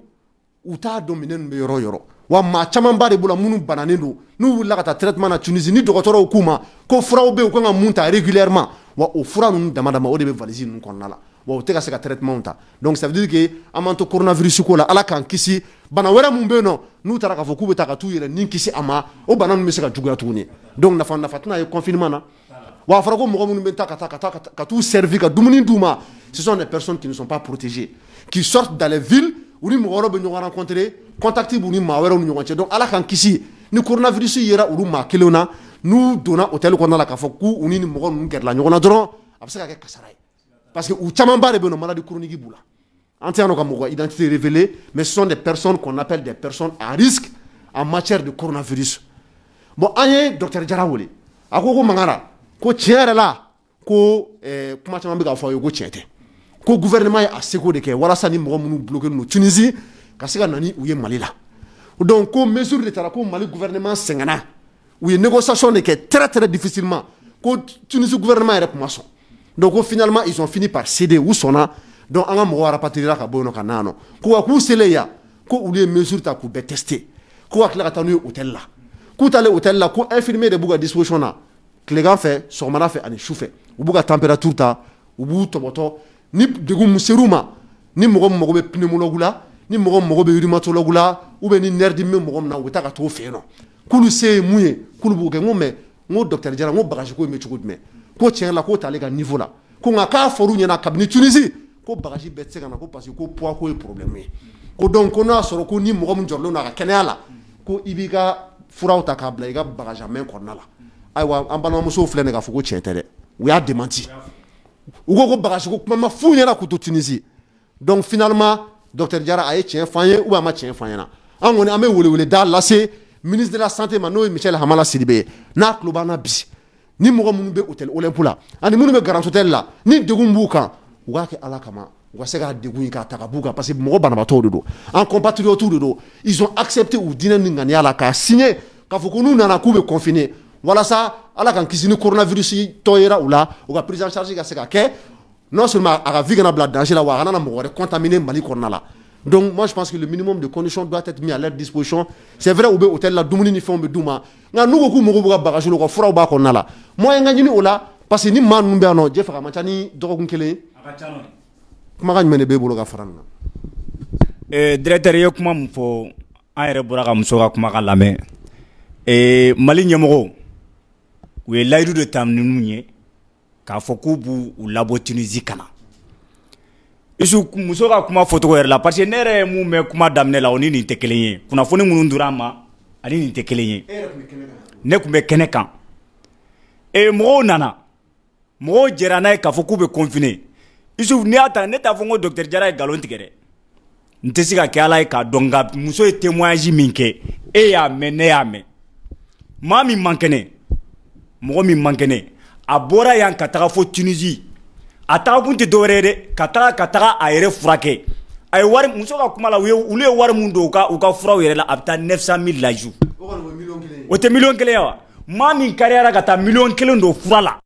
u t'a dɔn minɛn ninnu bɛ yɔrɔ yɔrɔ wa maa camanba de b'u la minnu bananen don n'u wulila ka taa traitement na Tunisie ni dɔgɔtɔrɔw k'u ma ko furaw bɛ yen u kan ka mun ta régulièrement wa o fura ninnu dama dama o de bɛ valise ninnu kɔnɔna la wa u tɛ ka se ka traitement ta donc ça veut dire que an b'an to coronavirus ko la ala k'an kisi bana wɛrɛ mun bɛ yen nɔ n'u taara k'a fɔ k'u bɛ taa ka t'u yɛrɛ ni kisi a ma o bana ninnu bɛ se ka juguya tuguni donc nafa tɛna ye confinement na wa a fɔra ko mɔgɔ minnu bɛ taa ka t'u servir ka dumuni d'u ma ce sont des personnes qui ne sont pas protégées qui sortent dans les villes u ni mɔgɔ wɛrɛw bɛ ɲɔgɔn rencontrer contact b'u ni maa wɛrɛw ni ɲɔgɔn cɛ donc ala k'an kisi ni coronavirus yera olu maa kelenw na n'u donna hôtel kɔnɔna la k'a fɔ k'u ni mɔgɔ ninnu gɛrɛla ɲɔgɔn na dɔrɔn a bɛ se ka kɛ kasara ye parce que u camanba de bɛ yen nɔ maladie chronique b'u la an tɛ yan nɔ ka mɔgɔ identité révélée mais ce sont des personnes qu'on appelle des personnes à risque en matière de coronavirus bon an ye docteur Jara wele a ko Mangara ko tiɲɛ yɛrɛ la ko kuma caman bɛ ka fɔ aw ye ko tiɲɛ tɛ ko gouvernement ye a seko de kɛ walasa ni mɔgɔ minnu bloqué don Tunisie ka se ka na ni u ye Mali la donc ko mesure de taara ko Mali gouvernement sɛgɛnna u ye négociation de kɛ très très difficilement ko Tunisie gouvernement yɛrɛ kuma sɔn donc ko finalement ils ont fini par céder u sɔnna donc an ka mɔgɔw rapatriera ka bɔ yen nɔ ka na yan nɔ ko wa k'u selen yan ko olu ye mesure ta k'u bɛɛ tester ko ka tila ka taa n'u ye hôtel la k'u taalen hôtel la ko infirmier de b'u ka disposition na tilegan fɛ sɔgɔmada fɛ ani su fɛ u b'u ka température ta u b'u tɔbɔtɔ ni degun mun ser'u ma ni mɔgɔ min mago bɛ pneumologue la ni mɔgɔ min mago bɛ rhumatologue la ou bien ni nerf dimi bɛ mɔgɔ min na u bɛ taa ka t'o fɛ yen nɔ k'olu se ye mun ye k'olu b'o kɛ n ko mais n ko docteur Jara n ko bagage ko in bɛ cogo jumɛn ko tiɲɛ la k'o t'ale ka niveau la ko nka k'a fɔr'u ɲɛna kabini Tunisie ko bagage bɛɛ tɛ se ka na ko parce que ko poids ko ye problème ye ko donc ko n'a sɔrɔ ko ni mɔgɔ min jɔrɔlen don a ka kɛnɛya la ko i b'i ka furaw ta k'a bila i ka bagage a main kɔnɔna la ayiwa an balimamusow filɛ nin k'a fɔ ko tiɲɛ tɛ dɛ u y'a démenti u ko bagage ko kuma ma f'u ɲɛna k'u to Tunisie donc finalement docteur Jara a ye tiɲɛ f'an ye ou bien a ma tiɲɛ f'an ɲɛna an kɔni an bɛ weleweleda lase ministre de la santé ma n'o ye Michel Hamala Sidibe ye n'a tulo b'an na bi ni mɔgɔ minnu bɛ hôtel Olympe la ani minnu bɛ Grand Hôtel la ni degun b'u kan u k'a kɛ Ala kama u ka se k'a degun in k'a ta ka b'u kan parce que mɔgɔ banabaatɔw de don an compatriotes de don ils ont accepté u diinɛ ni ŋaniya la k'a signé k'a fɔ ko n'u nana k'u bɛ confiner walasa Ala k'an kisi ni coronavirus tɔ yera u la u ka prise en charge ka se ka kɛ non seulement a ka vie kana bila danger la wa a kana na mɔgɔ wɛrɛ contaminer Mali kɔnɔna la donc moi je pense que le minimum de conditions doit être mis à leur disposition c'est vrai u bɛ hôtel la dumuni ni fɛnw bɛ d'u ma nka n'u ko k'u mago b'u ka bagage la u ka furaw b'a kɔnɔna la moyen ka ɲini o la parce que ni maa ninnu bɛ yan nɔ Jeff a man ca ni dɔgɔkun kelen ye kumakan jumɛn de b'e bolo ka fara nin na directeur ye kuma min fɔ an yɛrɛ bɔra ka muso ka kumakan lamɛn Mali ɲɛmɔgɔw u ye layidu de ta ninnu ye k'a fɔ k'u b'u labɔ Tunisie ka na Isu muso ka kuma fɔcogo yɛrɛ la parce que ne yɛrɛ ye mun mɛn kuma daminɛ la o ni nin tɛ kelen ye kunnafoni minnu dira an ma ani nin tɛ kelen ye ne tun bɛ kɛnɛ kan mɔgɔw nana mɔgɔw jɛra n'a ye k'a fɔ k'u bɛ confiner Isu n'i y'a ta ne t'a fɔ n ko docteur Jara ye nkalon tigɛ dɛ n tɛ se ka kɛ Ala ye k'a dɔn nka muso ye témoignage min kɛ e y'a mɛn ne y'a mɛn maa min man kɛnɛ mɔgɔ min man kɛnɛ a bɔra yan ka taga fo Tunisie a taga kun tɛ dɔwɛrɛ ye dɛ ka taga a yɛrɛ furakɛ a ye wari muso ka kuma la olu ye wari mun don u ka furaw yɛrɛ la a bɛ taa 900 000 la jour o tɛ miliyɔn kelen ye wa maa min kariyara ka taa miliyɔn kelen don fura la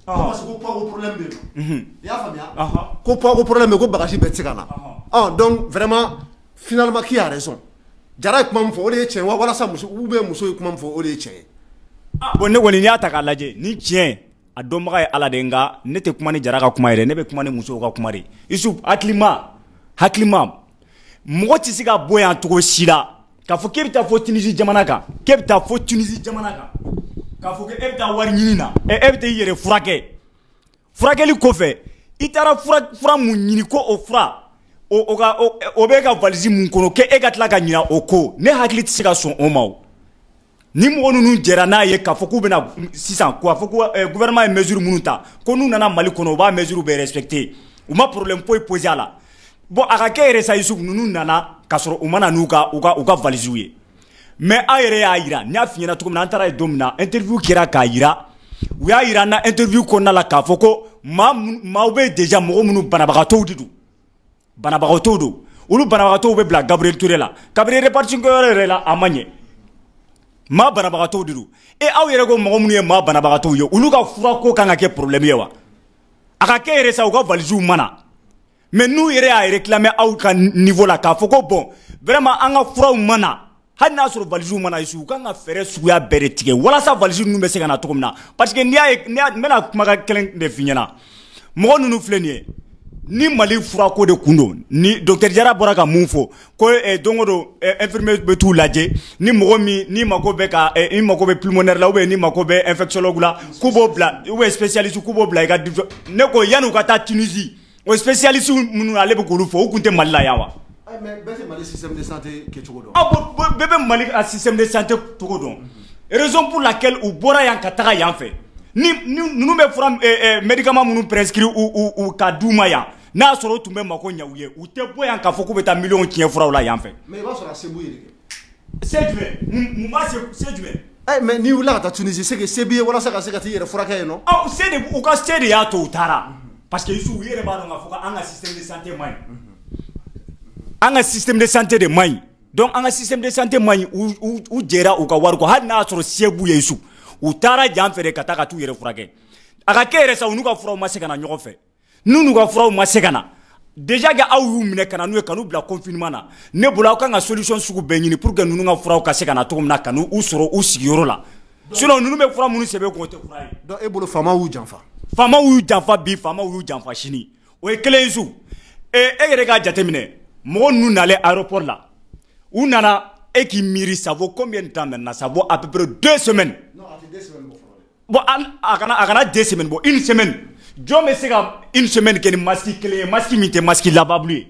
parce que ko poids problème bɛ yen i y'a faamuya ko poids problème bɛ ko bagage bɛɛ tɛ se ka na donc vraiment finalement qui a raison Jara ye kuma min fɔ o de ye tiɲɛ ye walasa muso ou bien muso ye kuma min fɔ o de ye tiɲɛ ye bon ne kɔni n'i y'a ta k'a lajɛ ni tiɲɛ a dɔnbaga ye Ala de nka ne tɛ kuma ni Jara ka kuma yɛrɛ ne bɛ kuma ni musow ka kuma de Isu hakilima mɔgɔ tɛ se ka bɔ yan cogo si la k'a fɔ k'e bɛ taa fo Tunisie jamana kan k'a fɔ k'e bɛ taa wari ɲini na e bɛ taa i yɛrɛ furakɛli kɔfɛ i taara fura mun ɲini ko o fura o bɛ ka valise mun kɔnɔ k'e ka tila ka ɲina o ko ne hakili tɛ se ka sɔn o ma o ni mɔgɔ ninnu jɛra n'a ye k'a fɔ k'u bɛna sisan k'a fɔ ko gouvernement ye mesure minnu ta ko n'u nana Mali kɔnɔ u b'a mesure bɛɛ respecter u ma problème foyi poser a la bon a ka kɛ yɛrɛ sa Yusufu ninnu nana k'a sɔrɔ u ma na n'u ka valise ye mais an yɛrɛ y'a yira n y'a f'i ɲɛna cogo min na an taara ye don min na interview kɛra k'a yira u y'a yira n na interview kɔnɔna la k'a fɔ ko maaw bɛ déjà mɔgɔ minnu banabagatɔw de don olu banabagatɔw bɛ bila Gabriel Touré la Gabriel répartition kɛyɔrɔ yɛrɛ la a ma ɲɛ maa banabagatɔw de don aw yɛrɛ ko mɔgɔ minnu ye maa banabagatɔw ye olu ka fura ko kan ka kɛ problème ye wa a ka kɛ yɛrɛ sa u ka valise mana mais n'u yɛrɛ y'a réclamer aw ka niveau la k'a fɔ ko bon vraiment an ka furaw mana hali n'a sɔrɔ valise mana Isu u kan ka fɛɛrɛ suguya bɛɛ de tigɛ walasa valise ninnu bɛ se ka na cogo min na parce que n bɛna kumakan kelen de f'i ɲɛna mɔgɔ ninnu filɛ nin ye ni Mali furako de kun don ni docteur Jara bɔra ka mun fɔ ko don o don infirmier bɛ t'u lajɛ ni mɔgɔ min ni mako bɛ pulmonaire la ou bien ni mako bɛ infectiologue la k'u b'o bila ou bien spécialiste k'u b'o bila i ka ne ko yanni u ka taa Tunisie o spécialiste minnu ale bɛ k'olu fɔ u kun tɛ Mali la yan wa. mais bɛɛ tɛ Mali système de santé kɛcogo dɔn. bɛɛ bɛ Mali a système de santé cogo dɔn raison pour laquelle u bɔra yan ka taga yan fɛ ni ninnu bɛ fura médicament minnu prescrit u ka d'u ma yan n'a sɔrɔ u tun bɛ mako ɲɛ u ye u tɛ bɔ yan k'a fɔ k'u bɛ taa miliyɔn tiɲɛ furaw la yan fɛ. mais i b'a sɔrɔ a se b'u ye de kɛ. c'est du c'est du mais ni wula ka taa Tunisie c'est que c'est bien wala ça ka se ka t'i yɛrɛ furakɛ yen nɔ c'est de u ka c'est de y'a to u taara parce que isu u yɛrɛ b'a dɔn k'a fɔ an ka système de santé man ɲi an ka système de santé de man ɲi donc an ka système de santé man ɲi u jɛra u ka wari kɔ hali n'a y'a sɔrɔ se b'u ye isu u taara jan fɛ de ka taa ka t'u yɛrɛ furakɛ a ka kɛ yɛrɛ sa u n'u ka furaw ma se ka na ɲɔgɔn fɛ n'u ka furaw ma se ka na déjà que aw y'u minɛ ka na n'u ye ka n'u bila confinement na ne bolo aw kan ka solution sugu bɛɛ ɲini pour que ninnu ka furaw ka se ka na cogo min na ka n'u sɔrɔ u sigiyɔrɔ la sinon ninnu bɛ fura minnu sɛbɛn kun o tɛ fura ye donc e bolo faamaw y'u janfa faamaw y'u janfa bi faamaw y'u janfa sini o ye kelen ye su e yɛrɛ k'a jateminɛ mɔgɔ ninnu nalen aéroport la u nana e k'i miiri ça vaut combien de temps maintenant ça vaut à peu près 2 semaines non a tɛ 2 semaines bɔ bon a kana 2 semaines bɔ 1 semaine jɔn bɛ se ka 1 semaine kɛ ni masque kelen ye masque min tɛ masque lavable ye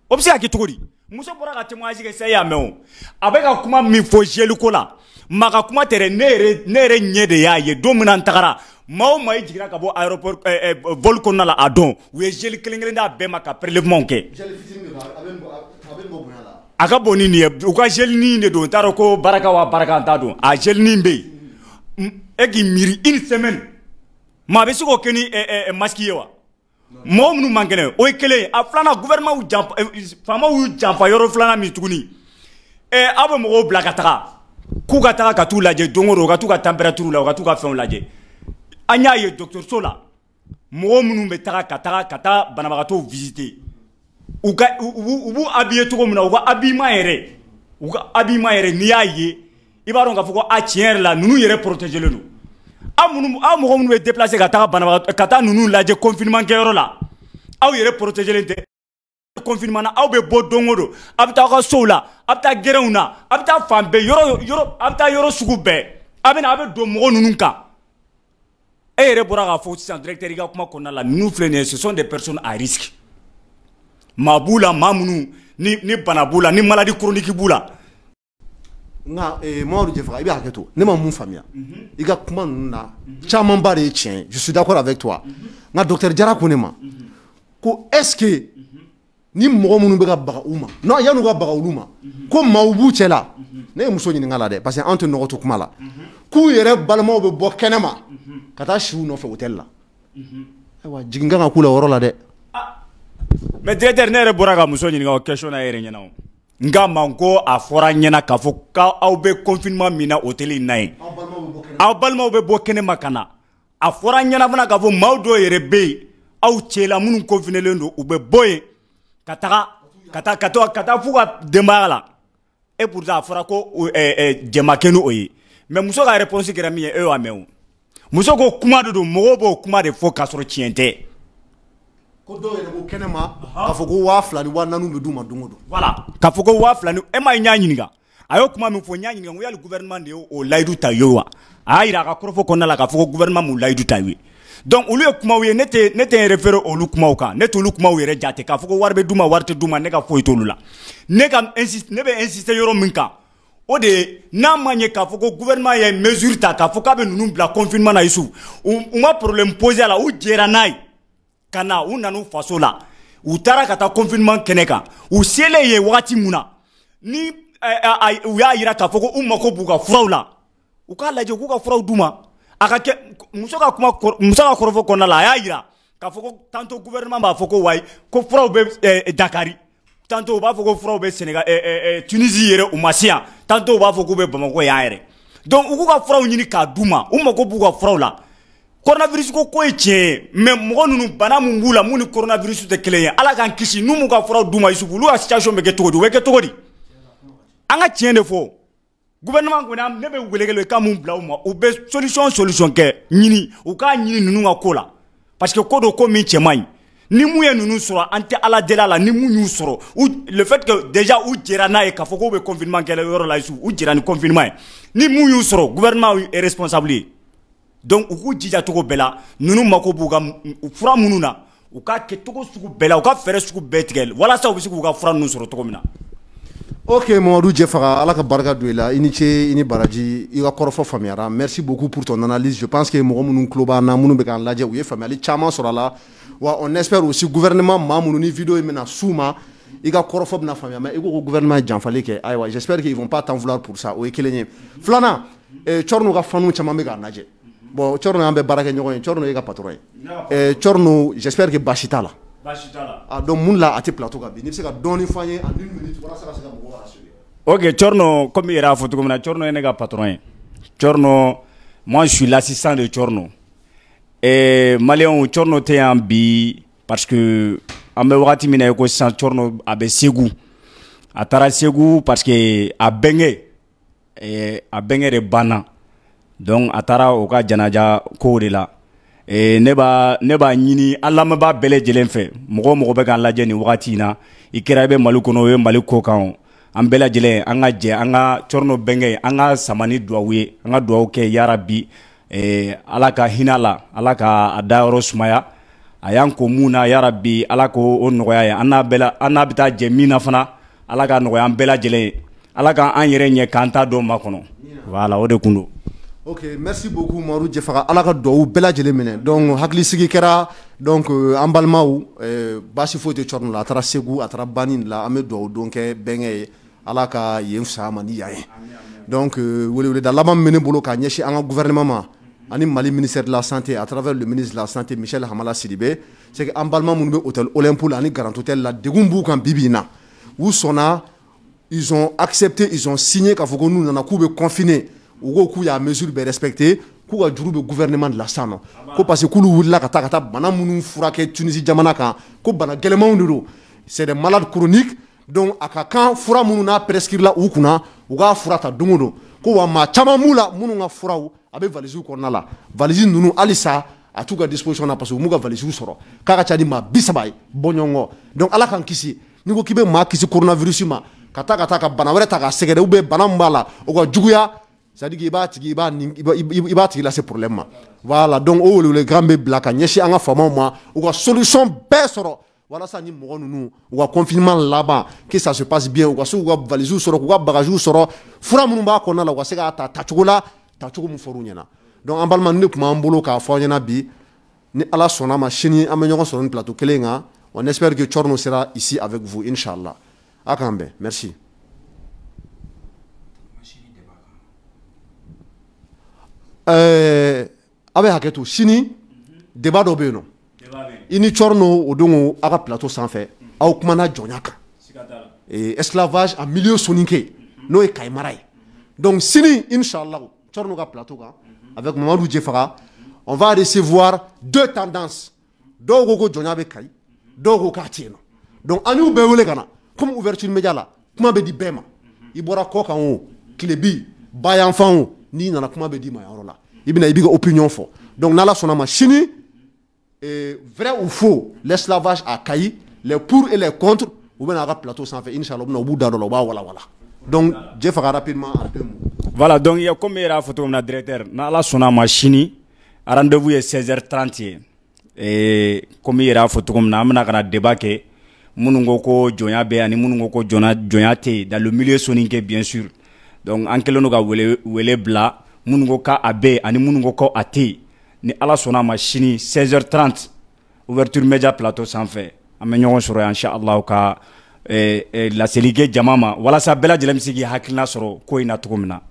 o bɛ se ka kɛ cogo di muso bɔra ka témoignage kɛ sa y'a mɛn o a bɛ ka kuma min fɔ gel ko la ma ka kuma tɛ dɛ ne yɛrɛ ɲɛ de y'a ye don min na n tagara maa o maa i jiginna ka bɔ aéroport vol kɔnɔna la a dɔn u ye gel kelen kelen d'a bɛɛ ma ka prélèvement kɛ gel fitinin de don a bɛ bɔ bonya la a ka bon ni nin ye u ka gelinin de don n t'a dɔn ko baraka wa baraka n t'a dɔn a gelinin bɛ yen e k'i miiri 1 semaine maa bɛ se k'o kɛ ni masque ye wa mɔgɔ minnu man kɛnɛ o ye kelen ye a filanan gouvernement janfa faamaw y'u janfa yɔrɔ filanan min tuguni aw bɛ mɔgɔw bila ka taga k'u ka taga ka t'u lajɛ don o don u ka t'u ka température la u ka t'u ka fɛnw lajɛ an y'a ye dɔgɔtɔrɔso la mɔgɔ minnu bɛ taga ka taa banabagatɔw visiter u b'u habiller cogo min na u ka habillement yɛrɛ n'i y'a ye i b'a dɔn k'a fɔ ko a tiɲɛ yɛrɛ la ninnu yɛrɛ protégelen don aw mɔgɔ minnu bɛ déplacer ka taa ninnu lajɛ confinement kɛyɔrɔ la aw yɛrɛ protégelen tɛ confinement na aw bɛ bɔ don o don a bɛ taa aw ka sow la a bɛ taa gɛrɛnw na a bɛ taa fan bɛɛ a bɛ taa yɔrɔ sugu bɛɛ a bɛ don mɔgɔ ninnu kan e yɛrɛ bɔra k'a fɔ sisan directeur i ka kuma kɔnɔna la ninnu filɛ nin ye ce sont des personnes à risque maa b'u la maa minnu ni bana b'u la ni maladie chronique b'u la nka Mamadu Jɛfaga i bɛ hakɛ to ne ma mun faamuya i ka kuma ninnu na camanba de ye tiɲɛ ye je suis d'accord avec toi nka docteur Jara ko ne ma ko est-ce que ni mɔgɔ minnu bɛ ka baga u ma non yan'u ka baga olu ma ko maaw b'u cɛ la ne ye muso ɲininka la dɛ parce que an tɛ nɔgɔ to kuma la k'u yɛrɛ balimaw bɛ bɔ kɛnɛ ma ka taa si u nɔfɛ hôtel la ayiwa jigin kan ka k'u la o yɔrɔ la dɛ mais directeur ne yɛrɛ bɔra ka muso ɲininka o question na yɛrɛ ɲɛna o nka man ko a fɔra ɲɛna k'a fɔ k'aw bɛ confinement min na hôtel in na yen aw balimaw bɛ bɔ kɛnɛ ma ka na a fɔra ɲɛna fana k'a fɔ maaw dɔw yɛrɛ bɛ yen aw cɛla minnu confinelen don u bɛ bɔ yen ka taa f'u ka denbaya la et pourtant a fɔra ko jɛma kɛ ni o ye mais muso ka réponse kɛra min ye e y'o mɛn o muso ko kuma de don mɔgɔw b'o kuma de fɔ k'a sɔrɔ tiɲɛ tɛ ko dɔw yɛrɛ b'o kɛnɛ ma k'a fɔ ko 2000 ni 4000 bɛ d'u ma don o don voilà k'a fɔ ko 2000 ni e ma ɲ'a ɲininka a y'o kuma min fɔ n y'a ɲininka ko yali gouvernement de y'o layidu ta ye wa a y'a yira a ka kɔrɔfɔ kɔnɔna la k'a fɔ ko gouvernement m'u layidu ta ye donc olu ye kumaw ye ne tɛ n référé olu kumaw kan ne t'olu kumaw yɛrɛ jate k'a fɔ ko wari bɛ d'u ma wari tɛ d'u ma ne ka foyi t'olu la ne bɛ insister yɔrɔ min kan o de ye n'a ma ɲɛ k'a fɔ ko gouvernement ye mesure ta k'a fɔ k'a bɛ ninnu bila confinement na isu u ma problème poser a la u jɛra n'a ye ka na u nana u faso la u taara ka taa confinement kɛnɛ kan u selen ye wagati mun na ni u y'a yira k'a fɔ ko u mako b'u ka furaw la u k'a lajɛ k'u ka furaw d'u ma a ka kɛ muso ka kɔrɔfɔ kɔnɔna la a y'a yira k'a fɔ ko tantôt gouvernement b'a fɔ ko wayi ko furaw bɛ Dakari tantôt u b'a fɔ ko furaw bɛ Sénégal Tunisie yɛrɛ u ma se yan tantôt u b'a fɔ k'u bɛ Bamako yan yɛrɛ donc u k'u ka furaw ɲini k'a d'u ma u mako b'u ka furaw la coronavirus ko ye tiɲɛ ye mais mɔgɔ ninnu bana mun b'u la mun ni coronavirus tɛ kelen ye ala k'an kisi n'u m'u ka furaw d'u ma Isufu olu ka situation bɛ kɛ cogo di u bɛ kɛ cogo di an ka tiɲɛ de fɔ gouvernement kɔni ne bɛ welekele k'a mun bila u ma u bɛ solution kɛ ɲini u k'a ɲini ninnu ka ko la parce que ko do ko min cɛ man ɲi ni mun ye ninnu sɔrɔ an tɛ ala deli a la ni mun y'u sɔrɔ le fait que déjà u jɛra n'a ye k'a fɔ k'u bɛ confinement kɛ yɔrɔ la Isufu u jɛra ni confinement ye ni mun y'u sɔrɔ gouvernement est responsable ye donc u k'u jija cogo bɛɛ la ninnu mako b'u ka fura minnu na u k'a kɛ cogo sugu bɛɛ la u ka fɛɛrɛ sugu bɛɛ tigɛ walasa u bɛ se k'u ka fura ninnu sɔrɔ cogo min na. Ok Mamadu Jɛfaga ala ka barika don i la i ni ce i ni baraji i ka kɔrɔfɔ faamuyara merci beaucoup pour ton analyse je pense que mɔgɔ minnu tulo b'an na minnu bɛ k'an lajɛ u ye faamuyali caman sɔrɔ a la wa on espère aussi gouvernement maa minnu ni vidéo in bɛna s'u ma i ka kɔrɔfɔ bɛna faamuya mais i ko ko gouvernement ye janfali kɛ ayiwa j'espère qu'ils vont pas t'en vouloir pour ça o ye kelen ye filanan Thierno ka fanu caman bɛ k'a lajɛ bon Thierno an bɛ baara kɛ ɲɔgɔn ye Thierno ye ka patron ye Thierno j'espère que baasi t'a la donc mun la a tɛ plateau kan bi n'i bɛ se ka dɔɔni fɔ an ye en 1 minute walasa ka se ka mɔgɔw rassurer. Ok, Thierno, comme il a fait tout Thierno est un patron. Thierno, moi je suis l'assistant de Thierno. Et Malien, Thierno t'es un bi parce que en me voit timide que sans Thierno abe Ségou. A tara Ségou parce que a bengé de bana. Donc a tara oka janaja ko de la. Et neba nyini Allah me ba bele jelen fe. Mogo be kan lajɛ ni wagati na. I kɛra be Mali kɔnɔ ye Mali ko kan. An bɛɛ lajɛlen an ka jɛ an ka Thierno bɛnkɛ an ka sama ni duwawu ye an ka duwawu kɛ yarabi ala ka hinɛ la ala ka a dayɔrɔ sumaya a y'an ko mun na yarabi ala ko o nɔgɔya ye an n'a bɛ taa jɛ min na fana ala ka nɔgɔya an bɛɛ lajɛlen ye ala ka an yɛrɛ ɲɛ k'an ta dɔn makɔnɔ voilà o de kun don. Ok, merci beaucoup Mamadou Diefara ala ka duwawu bɛɛ lajɛlen minɛ donc hakilisigi kɛra donc an balimaw baasi foyi tɛ Thierno la a taara Segu a taara Bani la an bɛ duwawu don kɛ bɛnkɛ ye ala ka yen fisaya ma ni yan ye donc weleweleda laban min bɛ ne bolo k'a ɲɛsin an ka gouvernement ma ani Mali ministère de la santé à travers le ministre de la santé Michel Hamala Sidibé c'est que an balima minnu bɛ hôtel Olympe la ani Grand Hôtel la degun b'u kan bi bi in na u sɔnna ils ont accepté ils ont signé k'a fɔ ko n'u nana k'u bɛ confiner u ko k'u y'a mesure bɛɛ respecté k'u ka juru bɛ gouvernement de la san nɔ ko parce que k'olu wulila ka taa bana minnu furakɛ Tunisie jamana kan ko bana gɛlɛmanw de don c'est des malades chroniques. Donc a ka kan fura minnu n'a prescrire la u kunna u k'a fura ta don o don ko wa maa caman b'u la minnu ka furaw a bɛ valise kɔnɔna la valise ninnu halisa a t'u ka disposition na parce que u m'u ka valise sɔrɔ k'a ka ca ni maa 30 ye bɔɲɔgɔnkɔ donc ala k'an kisi n'i ko k'i bɛ maa kisi coronavirus ma ka taa ka bana wɛrɛ ta k'a sɛgɛrɛ ou bien bana min b'a la o ka juguya c'est à dire i b'a tigi lase problème ma voilà donc o welewelekan bɛ bila ka ɲɛsin an ka faamaw ma u ka solution bɛɛ sɔrɔ. Walasa ni mɔgɔ ninnu u ka confinement laban que ça se passe bien u ka se k'u ka valise sɔrɔ k'u ka bagages sɔrɔ fura minnu b'a kɔnɔna la u ka se k'a ta tacogo la tacogo min fɔr'u ɲɛna donc an balima ni ne tun b'an bolo k'a fɔ aw ɲɛna bi ni ala sɔnna ma sini an bɛ ɲɔgɔn sɔrɔ ni plateau kelen kan on espère que Thierno sera ici avec vous inchallah a k'an bɛn merci. A bɛ hakɛ to sini débat dɔ bɛ yen nɔ. I ni Thierno o don a ka plateau sanfɛ aw kumana jɔnya kan esclavage en milieu soninké n'o ye Kayi mara ye donc sini inchallah Thierno ka plateau kan avec Mamadou Diefara on va recevoir deux tendances dɔw ko jɔnya bɛ Kayi dɔw ko k'a tɛ yen nɔ donc an y'u bɛɛ wele ka na comme ouverture média la kuma bɛ di bɛɛ ma i bɔra kɔ kan o tilebi bayanfan o n'i nana kuma bɛ di ma yɔrɔ la i bɛna i b'i ka opinion fɔ donc n'ala sɔnna ma sini vrai ou faux l'esclavage à Kayi les pour et les contre ou bien à la plateau sans faire inchallah on bouda do voilà donc je ferai rapidement un peu voilà donc il y a comme il y a photo mon directeur na la sona machine rendez-vous est 16h30 et comme il y a photo comme na amna kana débat ke munungo ko jonya be ani munungo ko jonya te dans le milieu soninké bien sûr donc en keleno ga wele bla munungo ka abe ani munungo ko ate ni ala sona machine 16h30 ouverture média plateau sans fait am ñoo soro inshallah ka la selige jamama wala sa bela jelam sigi hakilna soro ko ina tukumna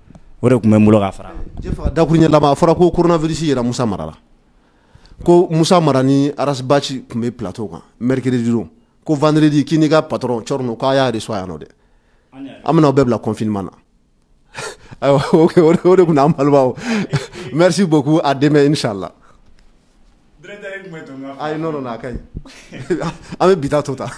wore ko memulo ga fara jefa dakunya lama fara ko coronavirus yera Musa Marala ko Musa Marani aras bachi kumbe plateau kan mercredi do ko vendredi kini ga patron Thierno ko aya reçoit ya no de amna bebla confinement na ok ore kuna amalwa merci beaucoup à demain inchallah ay non non na kay ame bita tota